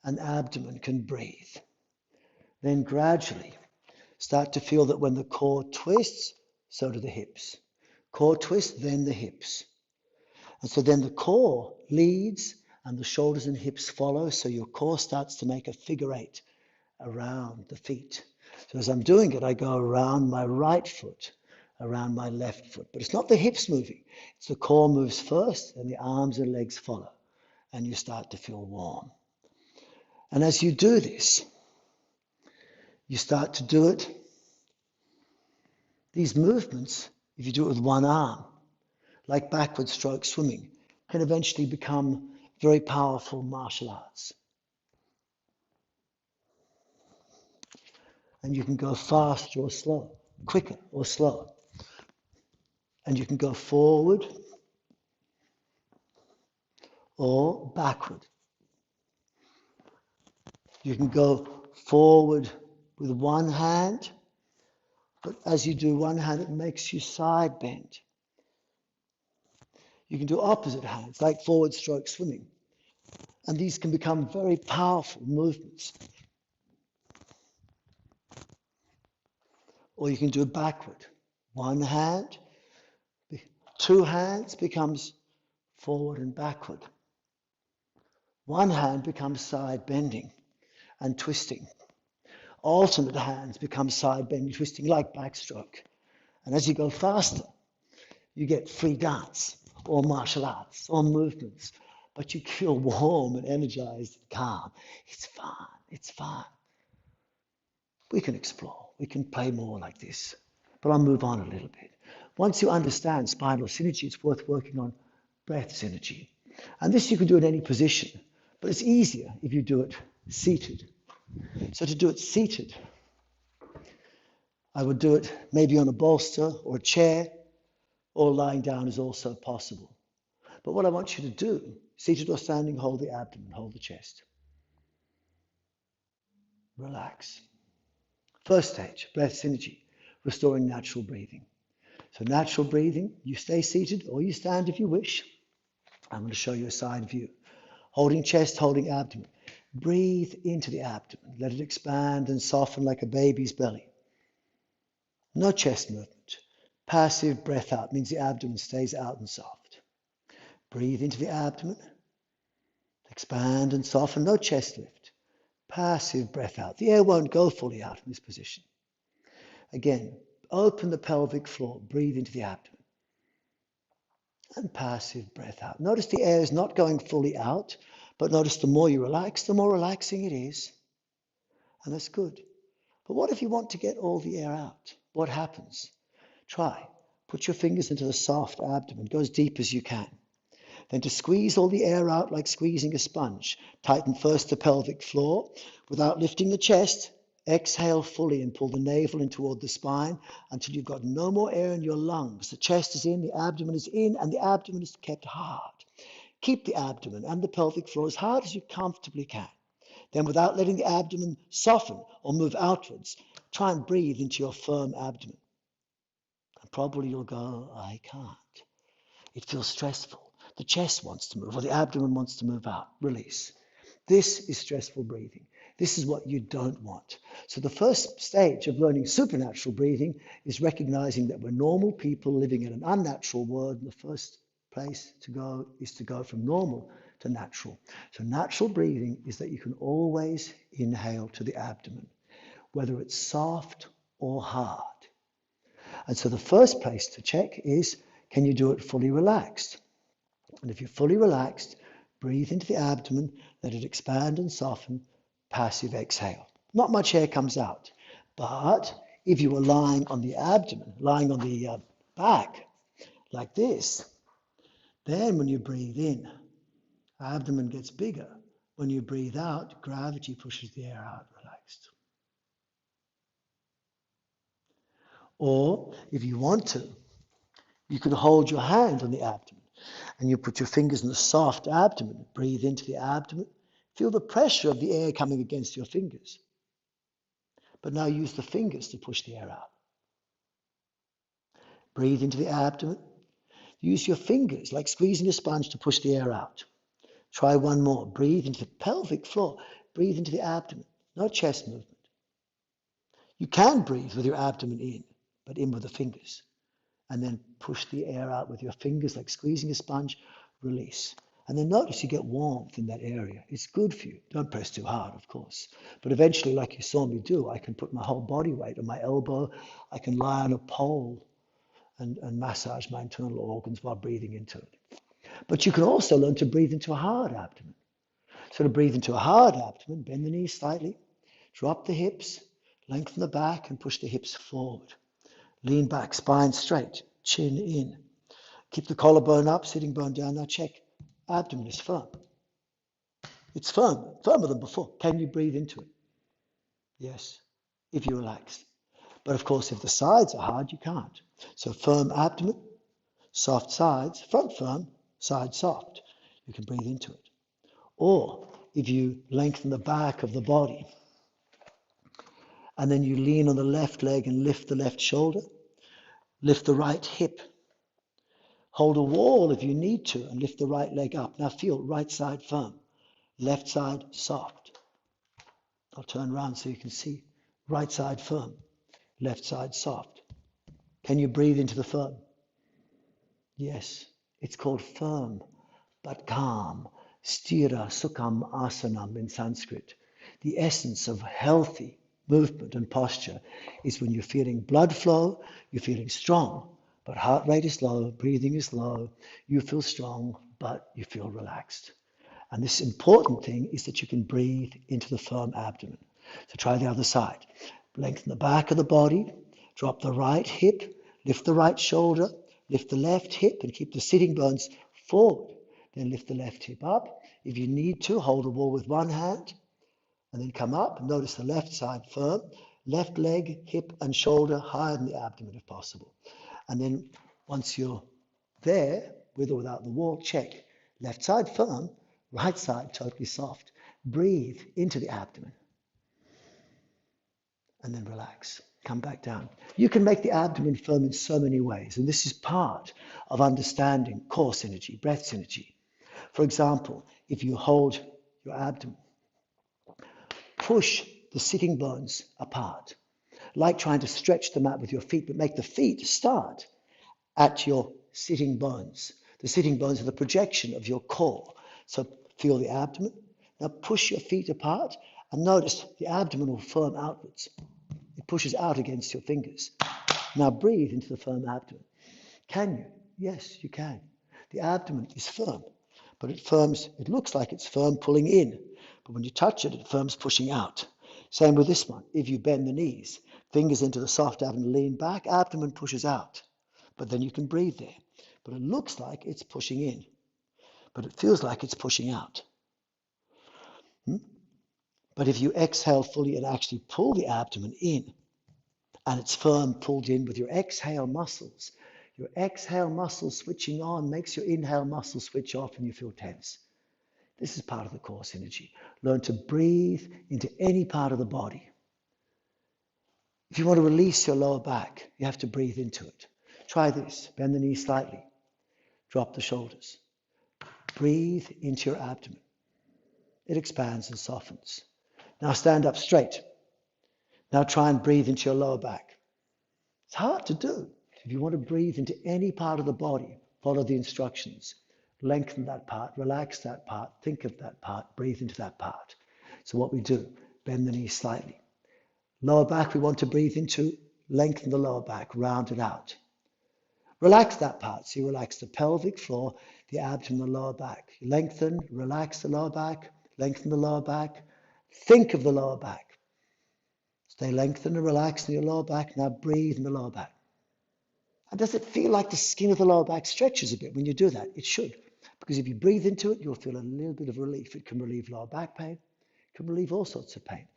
And abdomen can breathe. Then gradually start to feel that when the core twists, so do the hips. Core twist, then the hips. And so then the core leads and the shoulders and hips follow, so your core starts to make a figure 8 around the feet. So as I'm doing it, I go around my right foot, around my left foot. But it's not the hips moving. It's the core moves first, and the arms and legs follow. And you start to feel warm. And as you do this, you start to do it. These movements, if you do it with one arm, like backward stroke swimming, can eventually become very powerful martial arts. And you can go faster or slow, quicker or slower. And you can go forward or backward. You can go forward with one hand, but as you do one hand, it makes you side bend. You can do opposite hands, like forward stroke swimming. And these can become very powerful movements. Or you can do it backward. One hand, 2 hands becomes forward and backward. One hand becomes side bending and twisting. Alternate hands become side bending, twisting, like backstroke. And as you go faster, you get free dance or martial arts or movements, but you feel warm and energized and calm. It's fun. It's fun. We can explore. We can play more like this. But I'll move on a little bit. Once you understand spinal synergy, it's worth working on breath synergy. And this you can do in any position, but it's easier if you do it seated. So to do it seated, I would do it maybe on a bolster or a chair, or lying down is also possible. But what I want you to do, seated or standing, hold the abdomen, hold the chest. Relax. First stage, breath synergy, restoring natural breathing. So natural breathing, you stay seated or you stand if you wish. I'm going to show you a side view. Holding chest, holding abdomen. Breathe into the abdomen. Let it expand and soften like a baby's belly. No chest movement. Passive breath out means the abdomen stays out and soft. Breathe into the abdomen. Expand and soften. No chest lift. Passive breath out. The air won't go fully out in this position. Again, open the pelvic floor. Breathe into the abdomen. And passive breath out. Notice the air is not going fully out, but notice the more you relax, the more relaxing it is. And that's good. But what if you want to get all the air out? What happens? Try. Put your fingers into the soft abdomen. Go as deep as you can. Then to squeeze all the air out like squeezing a sponge, tighten first the pelvic floor without lifting the chest. Exhale fully and pull the navel in toward the spine until you've got no more air in your lungs. The chest is in, the abdomen is in, and the abdomen is kept hard. Keep the abdomen and the pelvic floor as hard as you comfortably can. Then without letting the abdomen soften or move outwards, try and breathe into your firm abdomen. And probably you'll go, I can't. It feels stressful. The chest wants to move or the abdomen wants to move out. Release. This is stressful breathing. This is what you don't want. So the first stage of learning supernatural breathing is recognizing that we're normal people living in an unnatural world. And the first place to go is to go from normal to natural. So natural breathing is that you can always inhale to the abdomen, whether it's soft or hard. And so the first place to check is, can you do it fully relaxed? And if you're fully relaxed, breathe into the abdomen, let it expand and soften, passive exhale. Not much air comes out. But if you were lying on the abdomen, lying on the back, like this, then when you breathe in, abdomen gets bigger. When you breathe out, gravity pushes the air out, relaxed. Or if you want to, you can hold your hand on the abdomen and you put your fingers in the soft abdomen. Breathe into the abdomen. Feel the pressure of the air coming against your fingers. But now use the fingers to push the air out. Breathe into the abdomen. Use your fingers like squeezing a sponge to push the air out. Try one more. Breathe into the pelvic floor. Breathe into the abdomen. No chest movement. You can breathe with your abdomen in, but in with the fingers. And then push the air out with your fingers like squeezing a sponge. Release. And then notice you get warmth in that area. It's good for you. Don't press too hard, of course. But eventually, like you saw me do, I can put my whole body weight on my elbow. I can lie on a pole and massage my internal organs while breathing into it. But you can also learn to breathe into a hard abdomen. So to breathe into a hard abdomen, bend the knees slightly, drop the hips, lengthen the back and push the hips forward. Lean back, spine straight, chin in. Keep the collarbone up, sitting bone down. Now check. Abdomen is firm. It's firm, firmer than before. Can you breathe into it? Yes, if you relax. But of course, if the sides are hard, you can't. So firm abdomen, soft sides, front firm, side soft. You can breathe into it. Or if you lengthen the back of the body, and then you lean on the left leg and lift the left shoulder, lift the right hip, hold a wall if you need to, and lift the right leg up. Now feel right side firm, left side soft. I'll turn around so you can see. Right side firm, left side soft. Can you breathe into the firm? Yes, it's called firm, but calm. Sthira Sukham Asanam in Sanskrit. The essence of healthy movement and posture is when you're feeling blood flow, you're feeling strong, but heart rate is low, breathing is low, you feel strong, but you feel relaxed. And this important thing is that you can breathe into the firm abdomen. So try the other side. Lengthen the back of the body, drop the right hip, lift the right shoulder, lift the left hip and keep the sitting bones forward. Then lift the left hip up. If you need to, hold the wall with one hand and then come up. Notice the left side firm, left leg, hip and shoulder higher than the abdomen if possible. And then once you're there, with or without the wall, check. Left side firm, right side totally soft. Breathe into the abdomen. And then relax. Come back down. You can make the abdomen firm in so many ways. And this is part of understanding core synergy, breath synergy. For example, if you hold your abdomen push the sitting bones apart, like trying to stretch the mat with your feet, but make the feet start at your sitting bones. The sitting bones are the projection of your core. So feel the abdomen. Now push your feet apart and notice the abdomen will firm outwards. It pushes out against your fingers. Now breathe into the firm abdomen. Can you? Yes, you can. The abdomen is firm, but it firms, it looks like it's firm pulling in. But when you touch it, it firms pushing out. Same with this one. If you bend the knees, fingers into the soft abdomen, lean back, abdomen pushes out. But then you can breathe there. But it looks like it's pushing in. But it feels like it's pushing out. But if you exhale fully and actually pull the abdomen in, and it's firm pulled in with your exhale muscles switching on makes your inhale muscles switch off and you feel tense. This is part of the core synergy. Learn to breathe into any part of the body. If you want to release your lower back, you have to breathe into it. Try this. Bend the knees slightly. Drop the shoulders. Breathe into your abdomen. It expands and softens. Now stand up straight. Now try and breathe into your lower back. It's hard to do. If you want to breathe into any part of the body, follow the instructions. Lengthen that part, relax that part, think of that part, breathe into that part. So what we do, bend the knees slightly. Lower back we want to breathe into, lengthen the lower back, round it out. Relax that part. So you relax the pelvic floor, the abdomen, the lower back. Lengthen, relax the lower back, lengthen the lower back. Think of the lower back. Stay lengthened and relaxed in your lower back. Now breathe in the lower back. And does it feel like the skin of the lower back stretches a bit when you do that? It should. Because if you breathe into it, you'll feel a little bit of relief. It can relieve lower back pain. It can relieve all sorts of pain.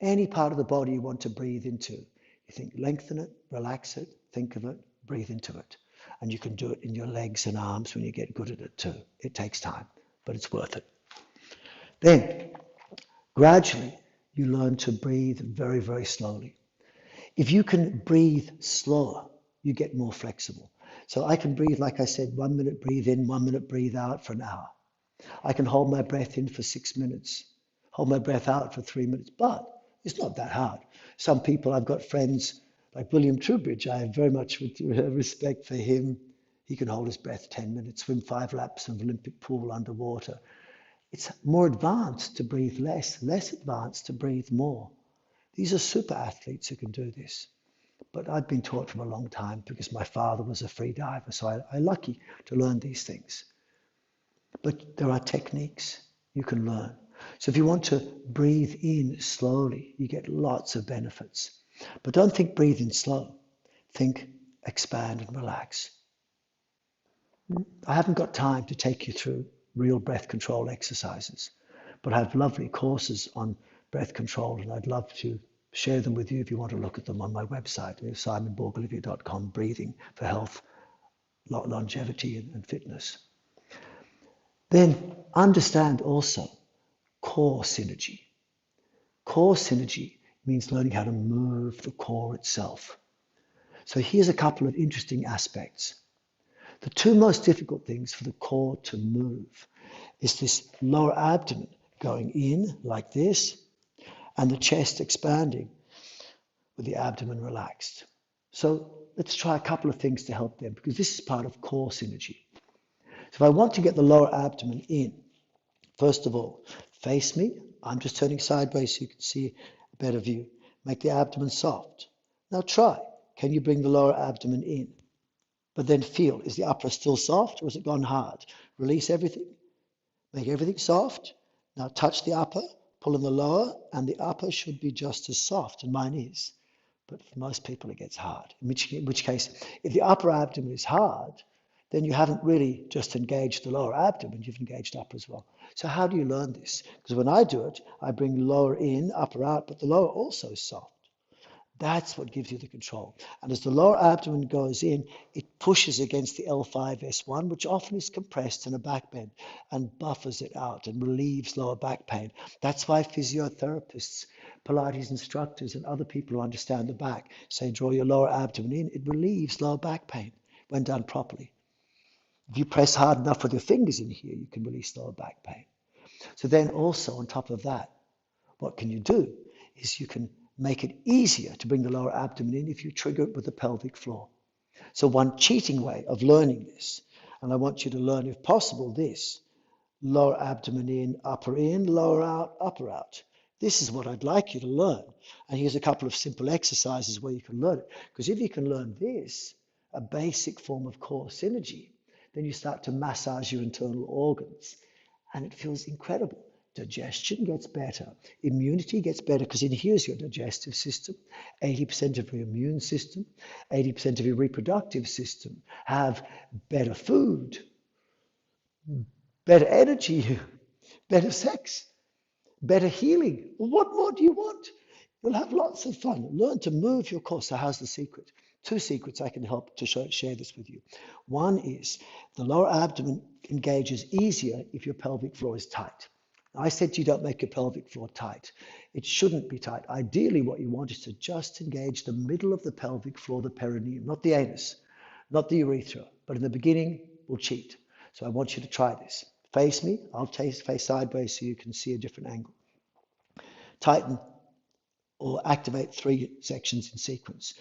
Any part of the body you want to breathe into, you think lengthen it, relax it, think of it, breathe into it. And you can do it in your legs and arms when you get good at it too. It takes time, but it's worth it. Then, gradually, you learn to breathe very, very slowly. If you can breathe slower, you get more flexible. So I can breathe, like I said, 1 minute breathe in, 1 minute breathe out for an hour. I can hold my breath in for 6 minutes, hold my breath out for 3 minutes, but it's not that hard. Some people, I've got friends like William Trubridge, I have very much respect for him. He can hold his breath 10 minutes, swim 5 laps of an Olympic pool underwater. It's more advanced to breathe less advanced to breathe more. These are super athletes who can do this. But I've been taught from a long time because my father was a free diver, so I'm lucky to learn these things. But there are techniques you can learn. So if you want to breathe in slowly, you get lots of benefits. But don't think breathe in slow. Think expand and relax. I haven't got time to take you through real breath control exercises, but I have lovely courses on breath control, and I'd love to share them with you if you want to look at them on my website, simonborgolivier.com, breathing for health, longevity and fitness. Then understand also core synergy. Core synergy means learning how to move the core itself. So here's a couple of interesting aspects. The two most difficult things for the core to move is this lower abdomen going in like this and the chest expanding with the abdomen relaxed. So let's try a couple of things to help them because this is part of core synergy. So if I want to get the lower abdomen in, first of all, face me. I'm just turning sideways so you can see a better view. Make the abdomen soft. Now try. Can you bring the lower abdomen in? But then feel, is the upper still soft or has it gone hard? Release everything. Make everything soft. Now touch the upper, pull in the lower, and the upper should be just as soft, and mine is. But for most people it gets hard. In which case, if the upper abdomen is hard, then you haven't really just engaged the lower abdomen, you've engaged upper as well. So how do you learn this? Because when I do it, I bring lower in, upper out, but the lower also is soft. That's what gives you the control. And as the lower abdomen goes in, it pushes against the L5-S1, which often is compressed in a back bend, and buffers it out and relieves lower back pain. That's why physiotherapists, Pilates instructors, and other people who understand the back say draw your lower abdomen in. It relieves lower back pain when done properly. If you press hard enough with your fingers in here, you can release lower back pain. So then also on top of that, What can you do is you can make it easier to bring the lower abdomen in if you trigger it with the pelvic floor. So one cheating way of learning this, and I want you to learn, if possible, this: lower abdomen in, lower out, upper out. This is what I'd like you to learn. And here's a couple of simple exercises where you can learn it. Because if you can learn this, a basic form of core synergy, then you start to massage your internal organs. And it feels incredible. Digestion gets better. Immunity gets better, because in here's your digestive system. 80% of your immune system, 80% of your reproductive system have better food, better energy, better sex, better healing. What more do you want? You'll have lots of fun. Learn to move your core. So how's the secret? Two secrets I can help to share this with you. One is the lower abdomen engages easier if your pelvic floor is tight. I said you don't make your pelvic floor tight. It shouldn't be tight. Ideally, what you want is to just engage the middle of the pelvic floor, the perineum, not the anus, not the urethra. But in the beginning, we'll cheat. So I want you to try this. Face me. I'll face sideways so you can see a different angle. Tighten or activate 3 sections in sequence.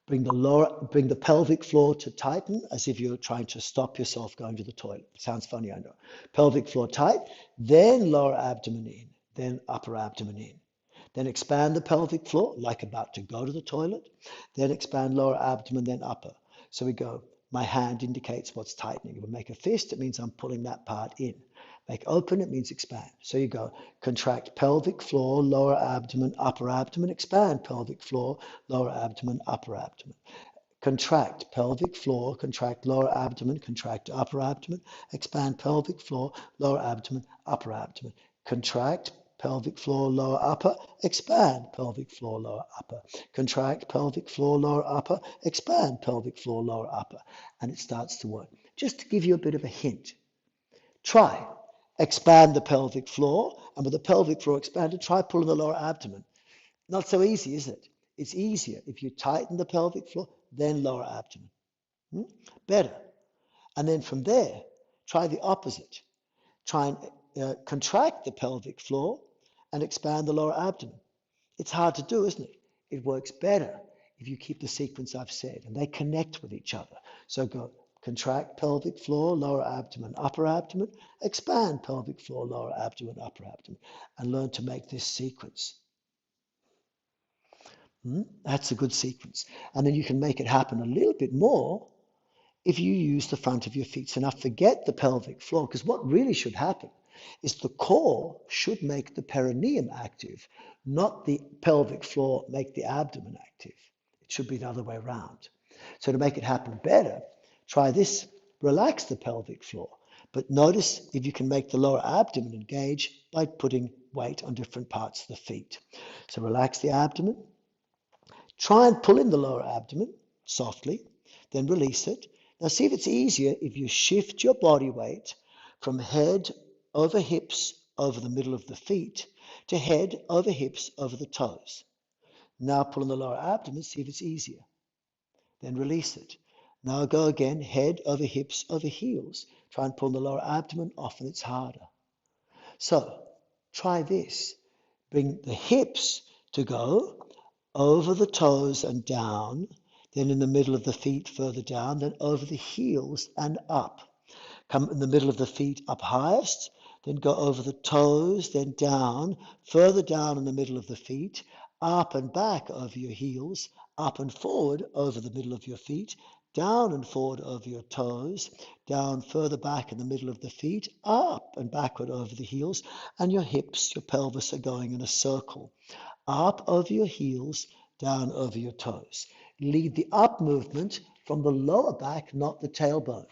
Bring the pelvic floor to tighten, as if you're trying to stop yourself going to the toilet. Sounds funny, I know. Pelvic floor tight, then lower abdomen in, then upper abdomen in. Then expand the pelvic floor, like about to go to the toilet. Then expand lower abdomen, then upper. So we go, my hand indicates what's tightening. If we make a fist, it means I'm pulling that part in. Make open, it means expand. So you go, contract pelvic floor, lower abdomen, upper abdomen, expand pelvic floor, lower abdomen, upper abdomen. Contract pelvic floor, contract lower abdomen, contract upper abdomen, expand pelvic floor, lower abdomen, upper abdomen. Contract pelvic floor, lower upper, expand pelvic floor, lower upper. Contract pelvic floor, lower upper, expand pelvic floor, lower upper. And it starts to work. Just to give you a bit of a hint, try. Expand the pelvic floor, and with the pelvic floor expanded, try pulling the lower abdomen. Not so easy, is it? It's easier if you tighten the pelvic floor, then lower abdomen. Better. And then from there, try the opposite. Try and contract the pelvic floor and expand the lower abdomen. It's hard to do, isn't it? It works better if you keep the sequence I've said, and they connect with each other. So go. Contract pelvic floor, lower abdomen, upper abdomen. Expand pelvic floor, lower abdomen, upper abdomen. And learn to make this sequence. That's a good sequence. And then you can make it happen a little bit more if you use the front of your feet. So now forget the pelvic floor, because what really should happen is the core should make the perineum active, not the pelvic floor make the abdomen active. It should be the other way around. So to make it happen better, try this. Relax the pelvic floor, but notice if you can make the lower abdomen engage by putting weight on different parts of the feet. So relax the abdomen. Try and pull in the lower abdomen softly, then release it. Now see if it's easier if you shift your body weight from head over hips over the middle of the feet to head over hips over the toes. Now pull in the lower abdomen, see if it's easier. Then release it. Now go again, head over hips over heels. Try and pull the lower abdomen, often it's harder. So try this. Bring the hips to go over the toes and down, then in the middle of the feet further down, then over the heels and up. Come in the middle of the feet up highest, then go over the toes, then down, further down in the middle of the feet, up and back over your heels, up and forward over the middle of your feet, down and forward over your toes, down further back in the middle of the feet, up and backward over the heels, and your hips, your pelvis are going in a circle. Up over your heels, down over your toes. Lead the up movement from the lower back, not the tailbone.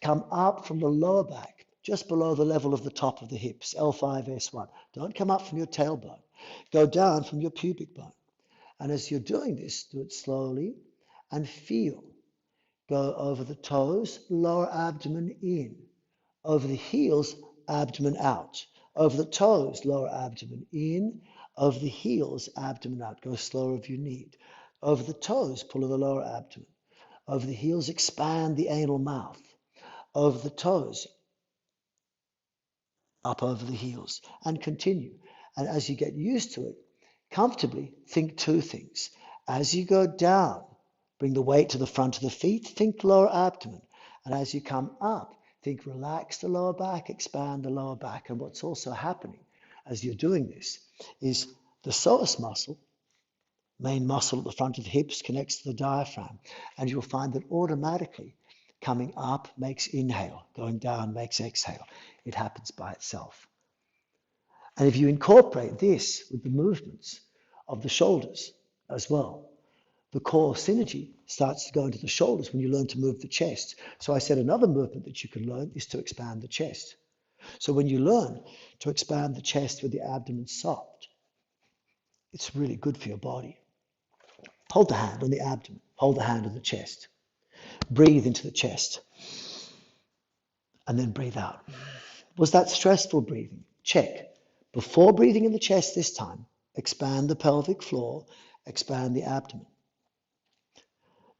Come up from the lower back, just below the level of the top of the hips, L5, S1. Don't come up from your tailbone. Go down from your pubic bone. And as you're doing this, do it slowly and feel. Go over the toes, lower abdomen in. Over the heels, abdomen out. Over the toes, lower abdomen in. Over the heels, abdomen out. Go slower if you need. Over the toes, pull the lower abdomen. Over the heels, expand the anal mouth. Over the toes, up over the heels. And continue. And as you get used to it, comfortably think two things. As you go down, bring the weight to the front of the feet, think lower abdomen. And as you come up, think relax the lower back, expand the lower back. And what's also happening as you're doing this is the psoas muscle, main muscle at the front of the hips, connects to the diaphragm. And you'll find that automatically coming up makes inhale, going down makes exhale. It happens by itself. And if you incorporate this with the movements of the shoulders as well, the core synergy starts to go into the shoulders when you learn to move the chest. So I said another movement that you can learn is to expand the chest. So when you learn to expand the chest with the abdomen soft, it's really good for your body. Hold the hand on the abdomen, hold the hand on the chest. Breathe into the chest and then breathe out. Was that stressful breathing? Check. Before breathing in the chest this time, expand the pelvic floor, expand the abdomen.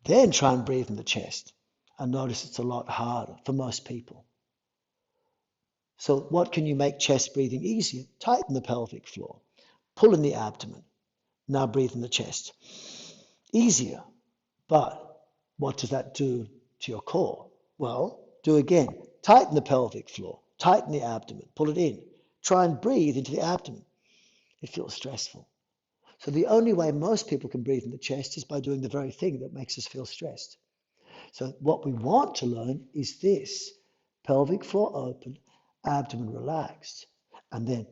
Then try and breathe in the chest. And notice it's a lot harder for most people. So what can you make chest breathing easier? Tighten the pelvic floor. Pull in the abdomen. Now breathe in the chest. Easier. But what does that do to your core? Well, do again. Tighten the pelvic floor. Tighten the abdomen. Pull it in. Try and breathe into the abdomen. It feels stressful. So the only way most people can breathe in the chest is by doing the very thing that makes us feel stressed. So what we want to learn is this. Pelvic floor open, abdomen relaxed, and then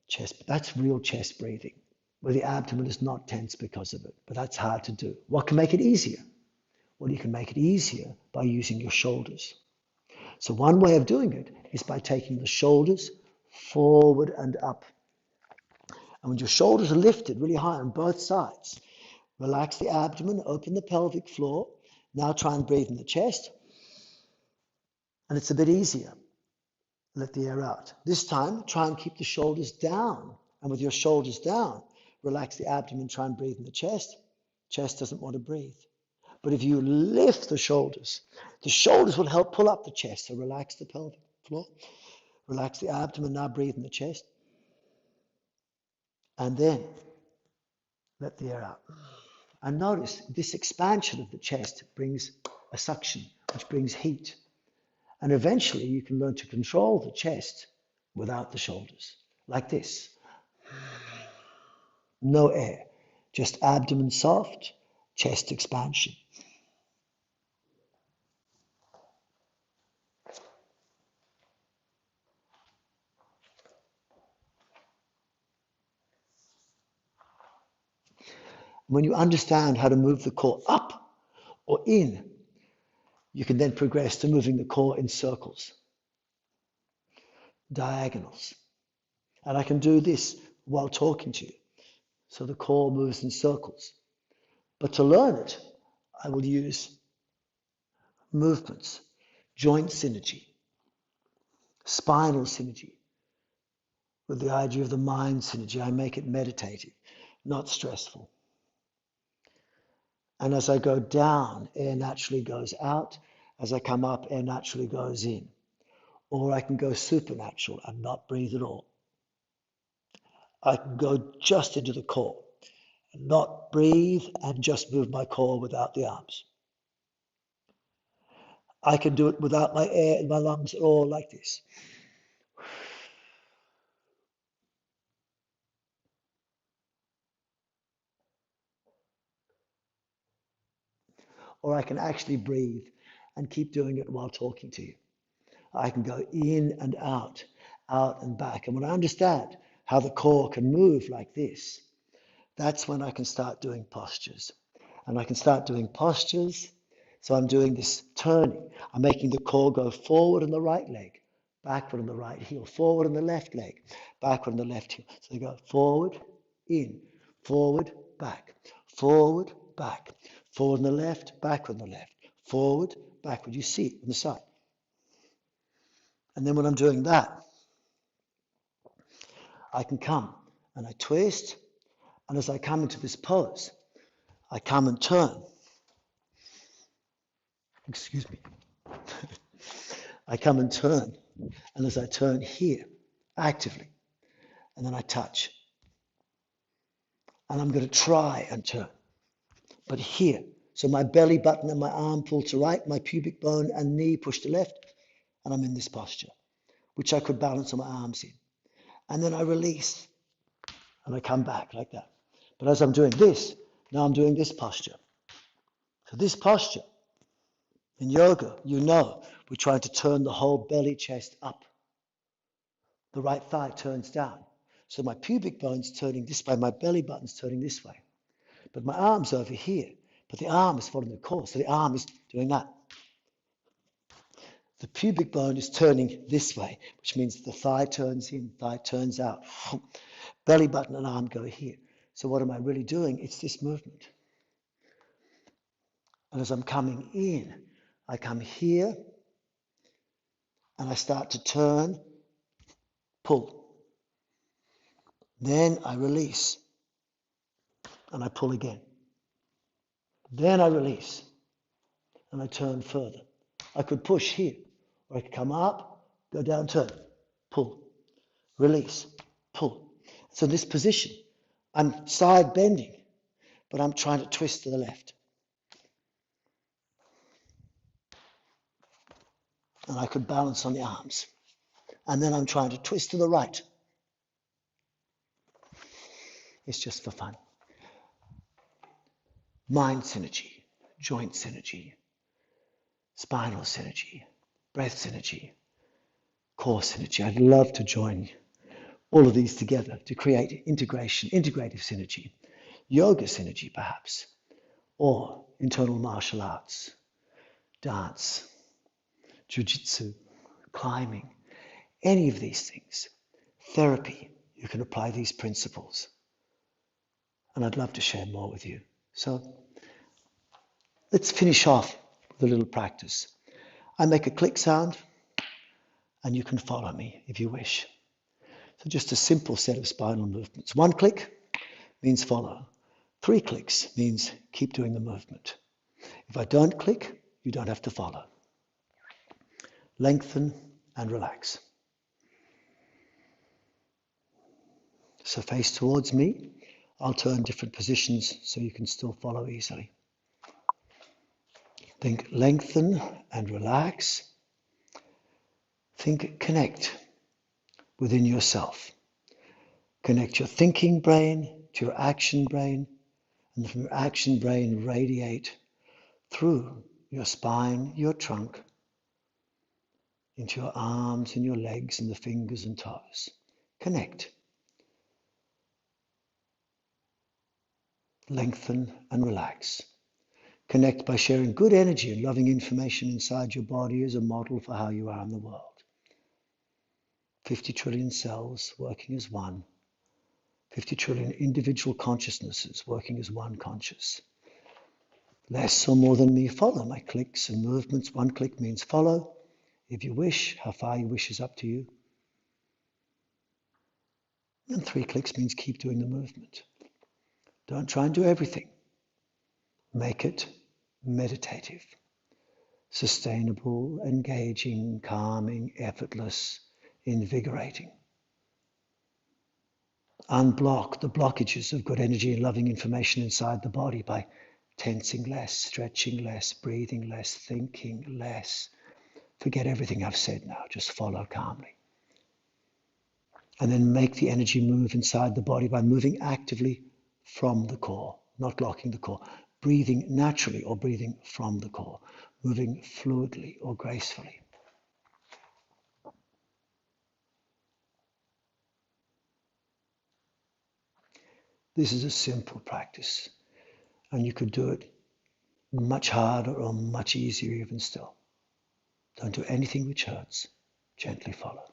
chest. That's real chest breathing, where the abdomen is not tense because of it. But that's hard to do. What can make it easier? Well, you can make it easier by using your shoulders. So one way of doing it is by taking the shoulders forward and up. And when your shoulders are lifted really high on both sides, relax the abdomen, open the pelvic floor. Now try and breathe in the chest. And it's a bit easier. Let the air out. This time, try and keep the shoulders down. And with your shoulders down, relax the abdomen, try and breathe in the chest. Chest doesn't want to breathe. But if you lift the shoulders will help pull up the chest. So relax the pelvic floor. Relax the abdomen, now breathe in the chest. And then let the air out. And notice this expansion of the chest brings a suction, which brings heat. And eventually you can learn to control the chest without the shoulders, like this. No air, just abdomen soft, chest expansion. When you understand how to move the core up or in, you can then progress to moving the core in circles, diagonals. And I can do this while talking to you. So the core moves in circles. But to learn it, I will use movements, joint synergy, spinal synergy. With the idea of the mind synergy, I make it meditative, not stressful. And as I go down, air naturally goes out. As I come up, air naturally goes in. Or I can go supernatural and not breathe at all. I can go just into the core and not breathe and just move my core without the arms. I can do it without my air in my lungs at all, like this. Or I can actually breathe and keep doing it while talking to you. I can go in and out and back. And when I understand how the core can move like this, that's when I can start doing postures. And I can start doing postures. So I'm doing this turning. I'm making the core go forward on the right leg, backward on the right heel, forward on the left leg, backward on the left heel. So you go forward, in, forward, back, forward, back, forward on the left, backward on the left, forward, backward. You see it on the side. And then when I'm doing that, I can come and I twist. And as I come into this pose, I come and turn. Excuse me. I come and turn. And as I turn here, actively, and then I touch. And I'm going to try and turn. But here, so my belly button and my arm pull to right, my pubic bone and knee push to left, and I'm in this posture, which I could balance on my arms in. And then I release, and I come back like that. But as I'm doing this, now I'm doing this posture. So this posture, in yoga, you know, we're trying to turn the whole belly chest up. The right thigh turns down. So my pubic bone's turning this way, my belly button's turning this way. But my arm's over here. But the arm is following the core, so the arm is doing that. The pubic bone is turning this way, which means the thigh turns in, thigh turns out. Belly button and arm go here. So what am I really doing? It's this movement. And as I'm coming in, I come here and I start to turn, pull. Then I release and I pull again. Then I release and I turn further. I could push here, or I could come up, go down, turn, pull, release, pull. So in this position, I'm side bending, but I'm trying to twist to the left. And I could balance on the arms. And then I'm trying to twist to the right. It's just for fun. Mind synergy, joint synergy, spinal synergy, breath synergy, core synergy. I'd love to join all of these together to create integration, integrative synergy, yoga synergy perhaps, or internal martial arts, dance, jiu-jitsu, climbing, any of these things. Therapy, you can apply these principles. And I'd love to share more with you. So let's finish off with a little practice. I make a click sound, and you can follow me if you wish. So just a simple set of spinal movements. 1 click means follow. 3 clicks means keep doing the movement. If I don't click, you don't have to follow. Lengthen and relax. So face towards me. I'll turn different positions so you can still follow easily. Think lengthen and relax. Think connect within yourself. Connect your thinking brain to your action brain, and from your action brain radiate through your spine, your trunk, into your arms and your legs and the fingers and toes. Connect. Lengthen and relax. Connect by sharing good energy and loving information inside your body as a model for how you are in the world. 50 trillion cells working as one. 50 trillion individual consciousnesses working as one conscious. Less or more than me, follow my clicks and movements. 1 click means follow. If you wish, how far you wish is up to you. And 3 clicks means keep doing the movement. Don't try and do everything. Make it meditative, sustainable, engaging, calming, effortless, invigorating. Unblock the blockages of good energy and loving information inside the body by tensing less, stretching less, breathing less, thinking less. Forget everything I've said now, just follow calmly. And then make the energy move inside the body by moving actively from the core, not blocking the core, breathing naturally or breathing from the core, moving fluidly or gracefully. This is a simple practice, and you could do it much harder or much easier even still. Don't do anything which hurts. Gently follow.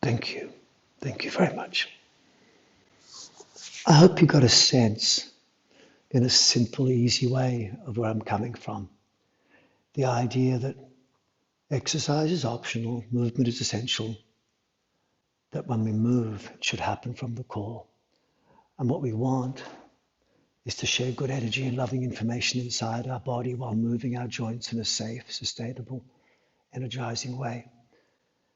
Thank you. Thank you very much. I hope you got a sense in a simple, easy way of where I'm coming from. The idea that exercise is optional, movement is essential, that when we move, it should happen from the core. And what we want is to share good energy and loving information inside our body while moving our joints in a safe, sustainable, energizing way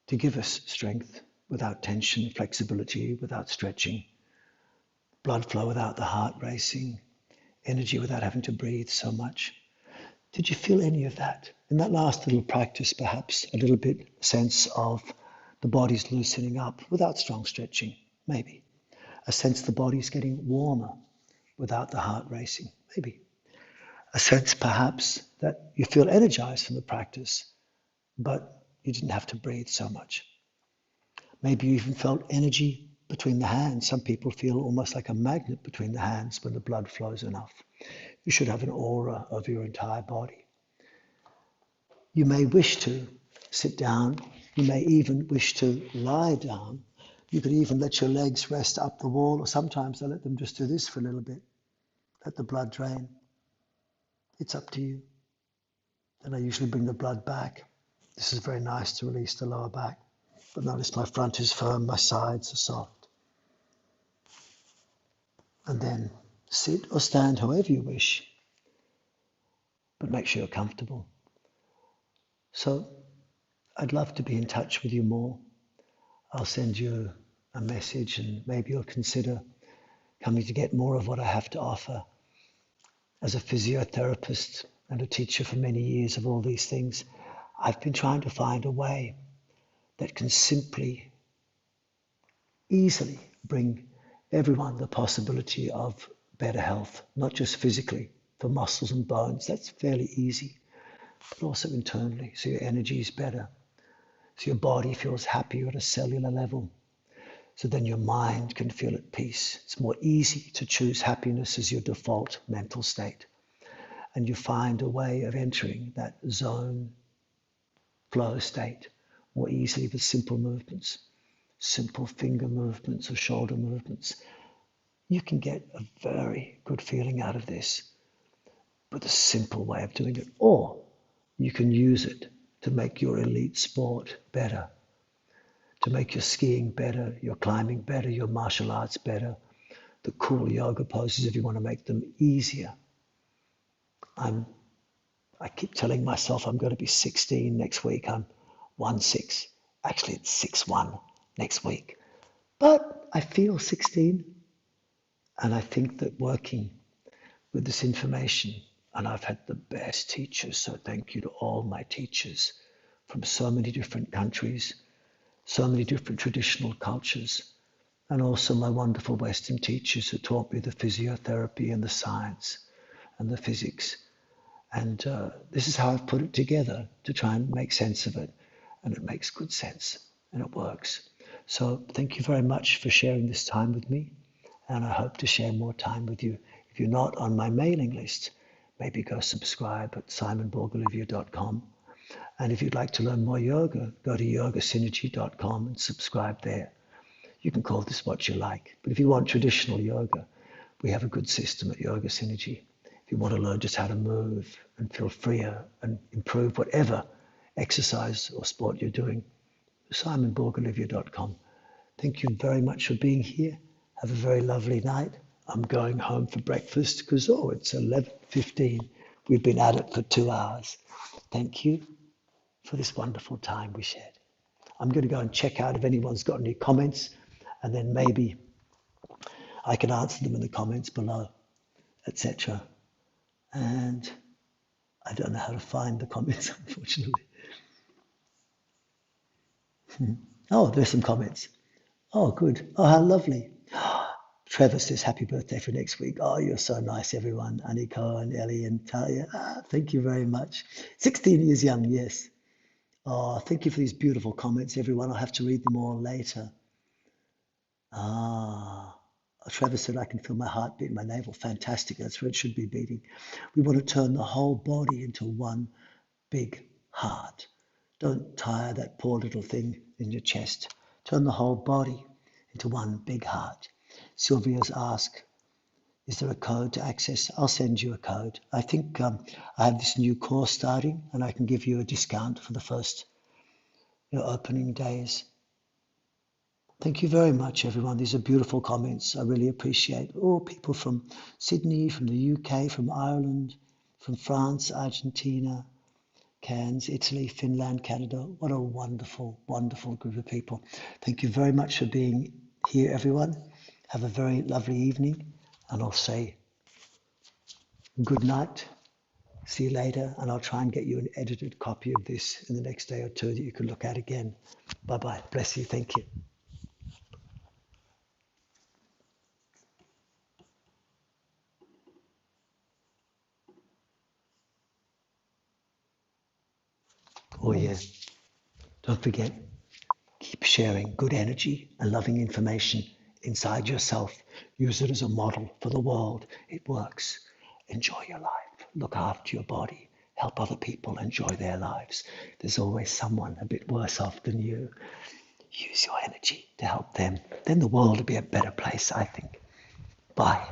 to give us strength without tension, flexibility without stretching, blood flow without the heart racing, energy without having to breathe so much. Did you feel any of that? In that last little practice, perhaps a little bit sense of the body's loosening up without strong stretching, maybe. A sense the body's getting warmer without the heart racing, maybe. A sense perhaps that you feel energized from the practice, but you didn't have to breathe so much. Maybe you even felt energy between the hands. Some people feel almost like a magnet between the hands when the blood flows enough. You should have an aura over your entire body. You may wish to sit down. You may even wish to lie down. You could even let your legs rest up the wall, or sometimes I let them just do this for a little bit. Let the blood drain. It's up to you. Then I usually bring the blood back. This is very nice to release the lower back. But notice my front is firm, my sides are soft. And then sit or stand however you wish, but make sure you're comfortable. So I'd love to be in touch with you more. I'll send you a message and maybe you'll consider coming to get more of what I have to offer. As a physiotherapist and a teacher for many years of all these things, I've been trying to find a way that can simply, easily bring everyone the possibility of better health, not just physically, for muscles and bones. That's fairly easy, but also internally, so your energy is better, so your body feels happier at a cellular level, so then your mind can feel at peace. It's more easy to choose happiness as your default mental state, and you find a way of entering that zone flow state more easily with simple movements, simple finger movements or shoulder movements. You can get a very good feeling out of this with a simple way of doing it, or you can use it to make your elite sport better, to make your skiing better, your climbing better, your martial arts better, the cool yoga poses if you want to make them easier. I keep telling myself I'm going to be 16 next week. I'm 1-6. Actually, it's 6-1 next week. But I feel 16. And I think that working with this information, and I've had the best teachers, so thank you to all my teachers from so many different countries, so many different traditional cultures, and also my wonderful Western teachers who taught me the physiotherapy and the science and the physics. And this is how I've put it together to try and make sense of it. And it makes good sense and it works. So thank you very much for sharing this time with me. And I hope to share more time with you. If you're not on my mailing list, maybe go subscribe at simonborgolivier.com. And if you'd like to learn more yoga, go to yogasynergy.com and subscribe there. You can call this what you like. But if you want traditional yoga, we have a good system at Yoga Synergy. If you want to learn just how to move and feel freer and improve whatever exercise or sport you're doing, simonborgolivier.com. Thank you very much for being here. Have a very lovely night. I'm going home for breakfast because, it's 11:15. We've been at it for 2 hours. Thank you for this wonderful time we shared. I'm going to go and check out if anyone's got any comments, and then maybe I can answer them in the comments below, etc. And I don't know how to find the comments, unfortunately. Oh, there's some comments. Oh, good. Oh, how lovely. Trevor says happy birthday for next week. Oh, you're so nice, everyone. Aniko and Ellie and Talia. Thank you very much. 16 years young, yes. Oh, thank you for these beautiful comments, everyone. I'll have to read them all later. Trevor said, I can feel my heart beat in my navel. Fantastic. That's where it should be beating. We want to turn the whole body into one big heart. Don't tire that poor little thing in your chest Turn the whole body into one big heart. Sylvia's asked, is there a code to access? I'll send you a code. I think I have this new course starting and I can give you a discount for the first opening days. Thank you very much, everyone. These are beautiful comments. I really appreciate all people from Sydney, from the UK, from Ireland, from France, Argentina, Cairns, Italy, Finland, Canada. What a wonderful, wonderful group of people. Thank you very much for being here, everyone. Have a very lovely evening, and I'll say good night. See you later, and I'll try and get you an edited copy of this in the next day or two that you can look at again. Bye-bye. Bless you. Thank you. Oh, yeah. Don't forget, keep sharing good energy and loving information inside yourself. Use it as a model for the world. It works. Enjoy your life. Look after your body. Help other people enjoy their lives. There's always someone a bit worse off than you. Use your energy to help them. Then the world will be a better place, I think. Bye.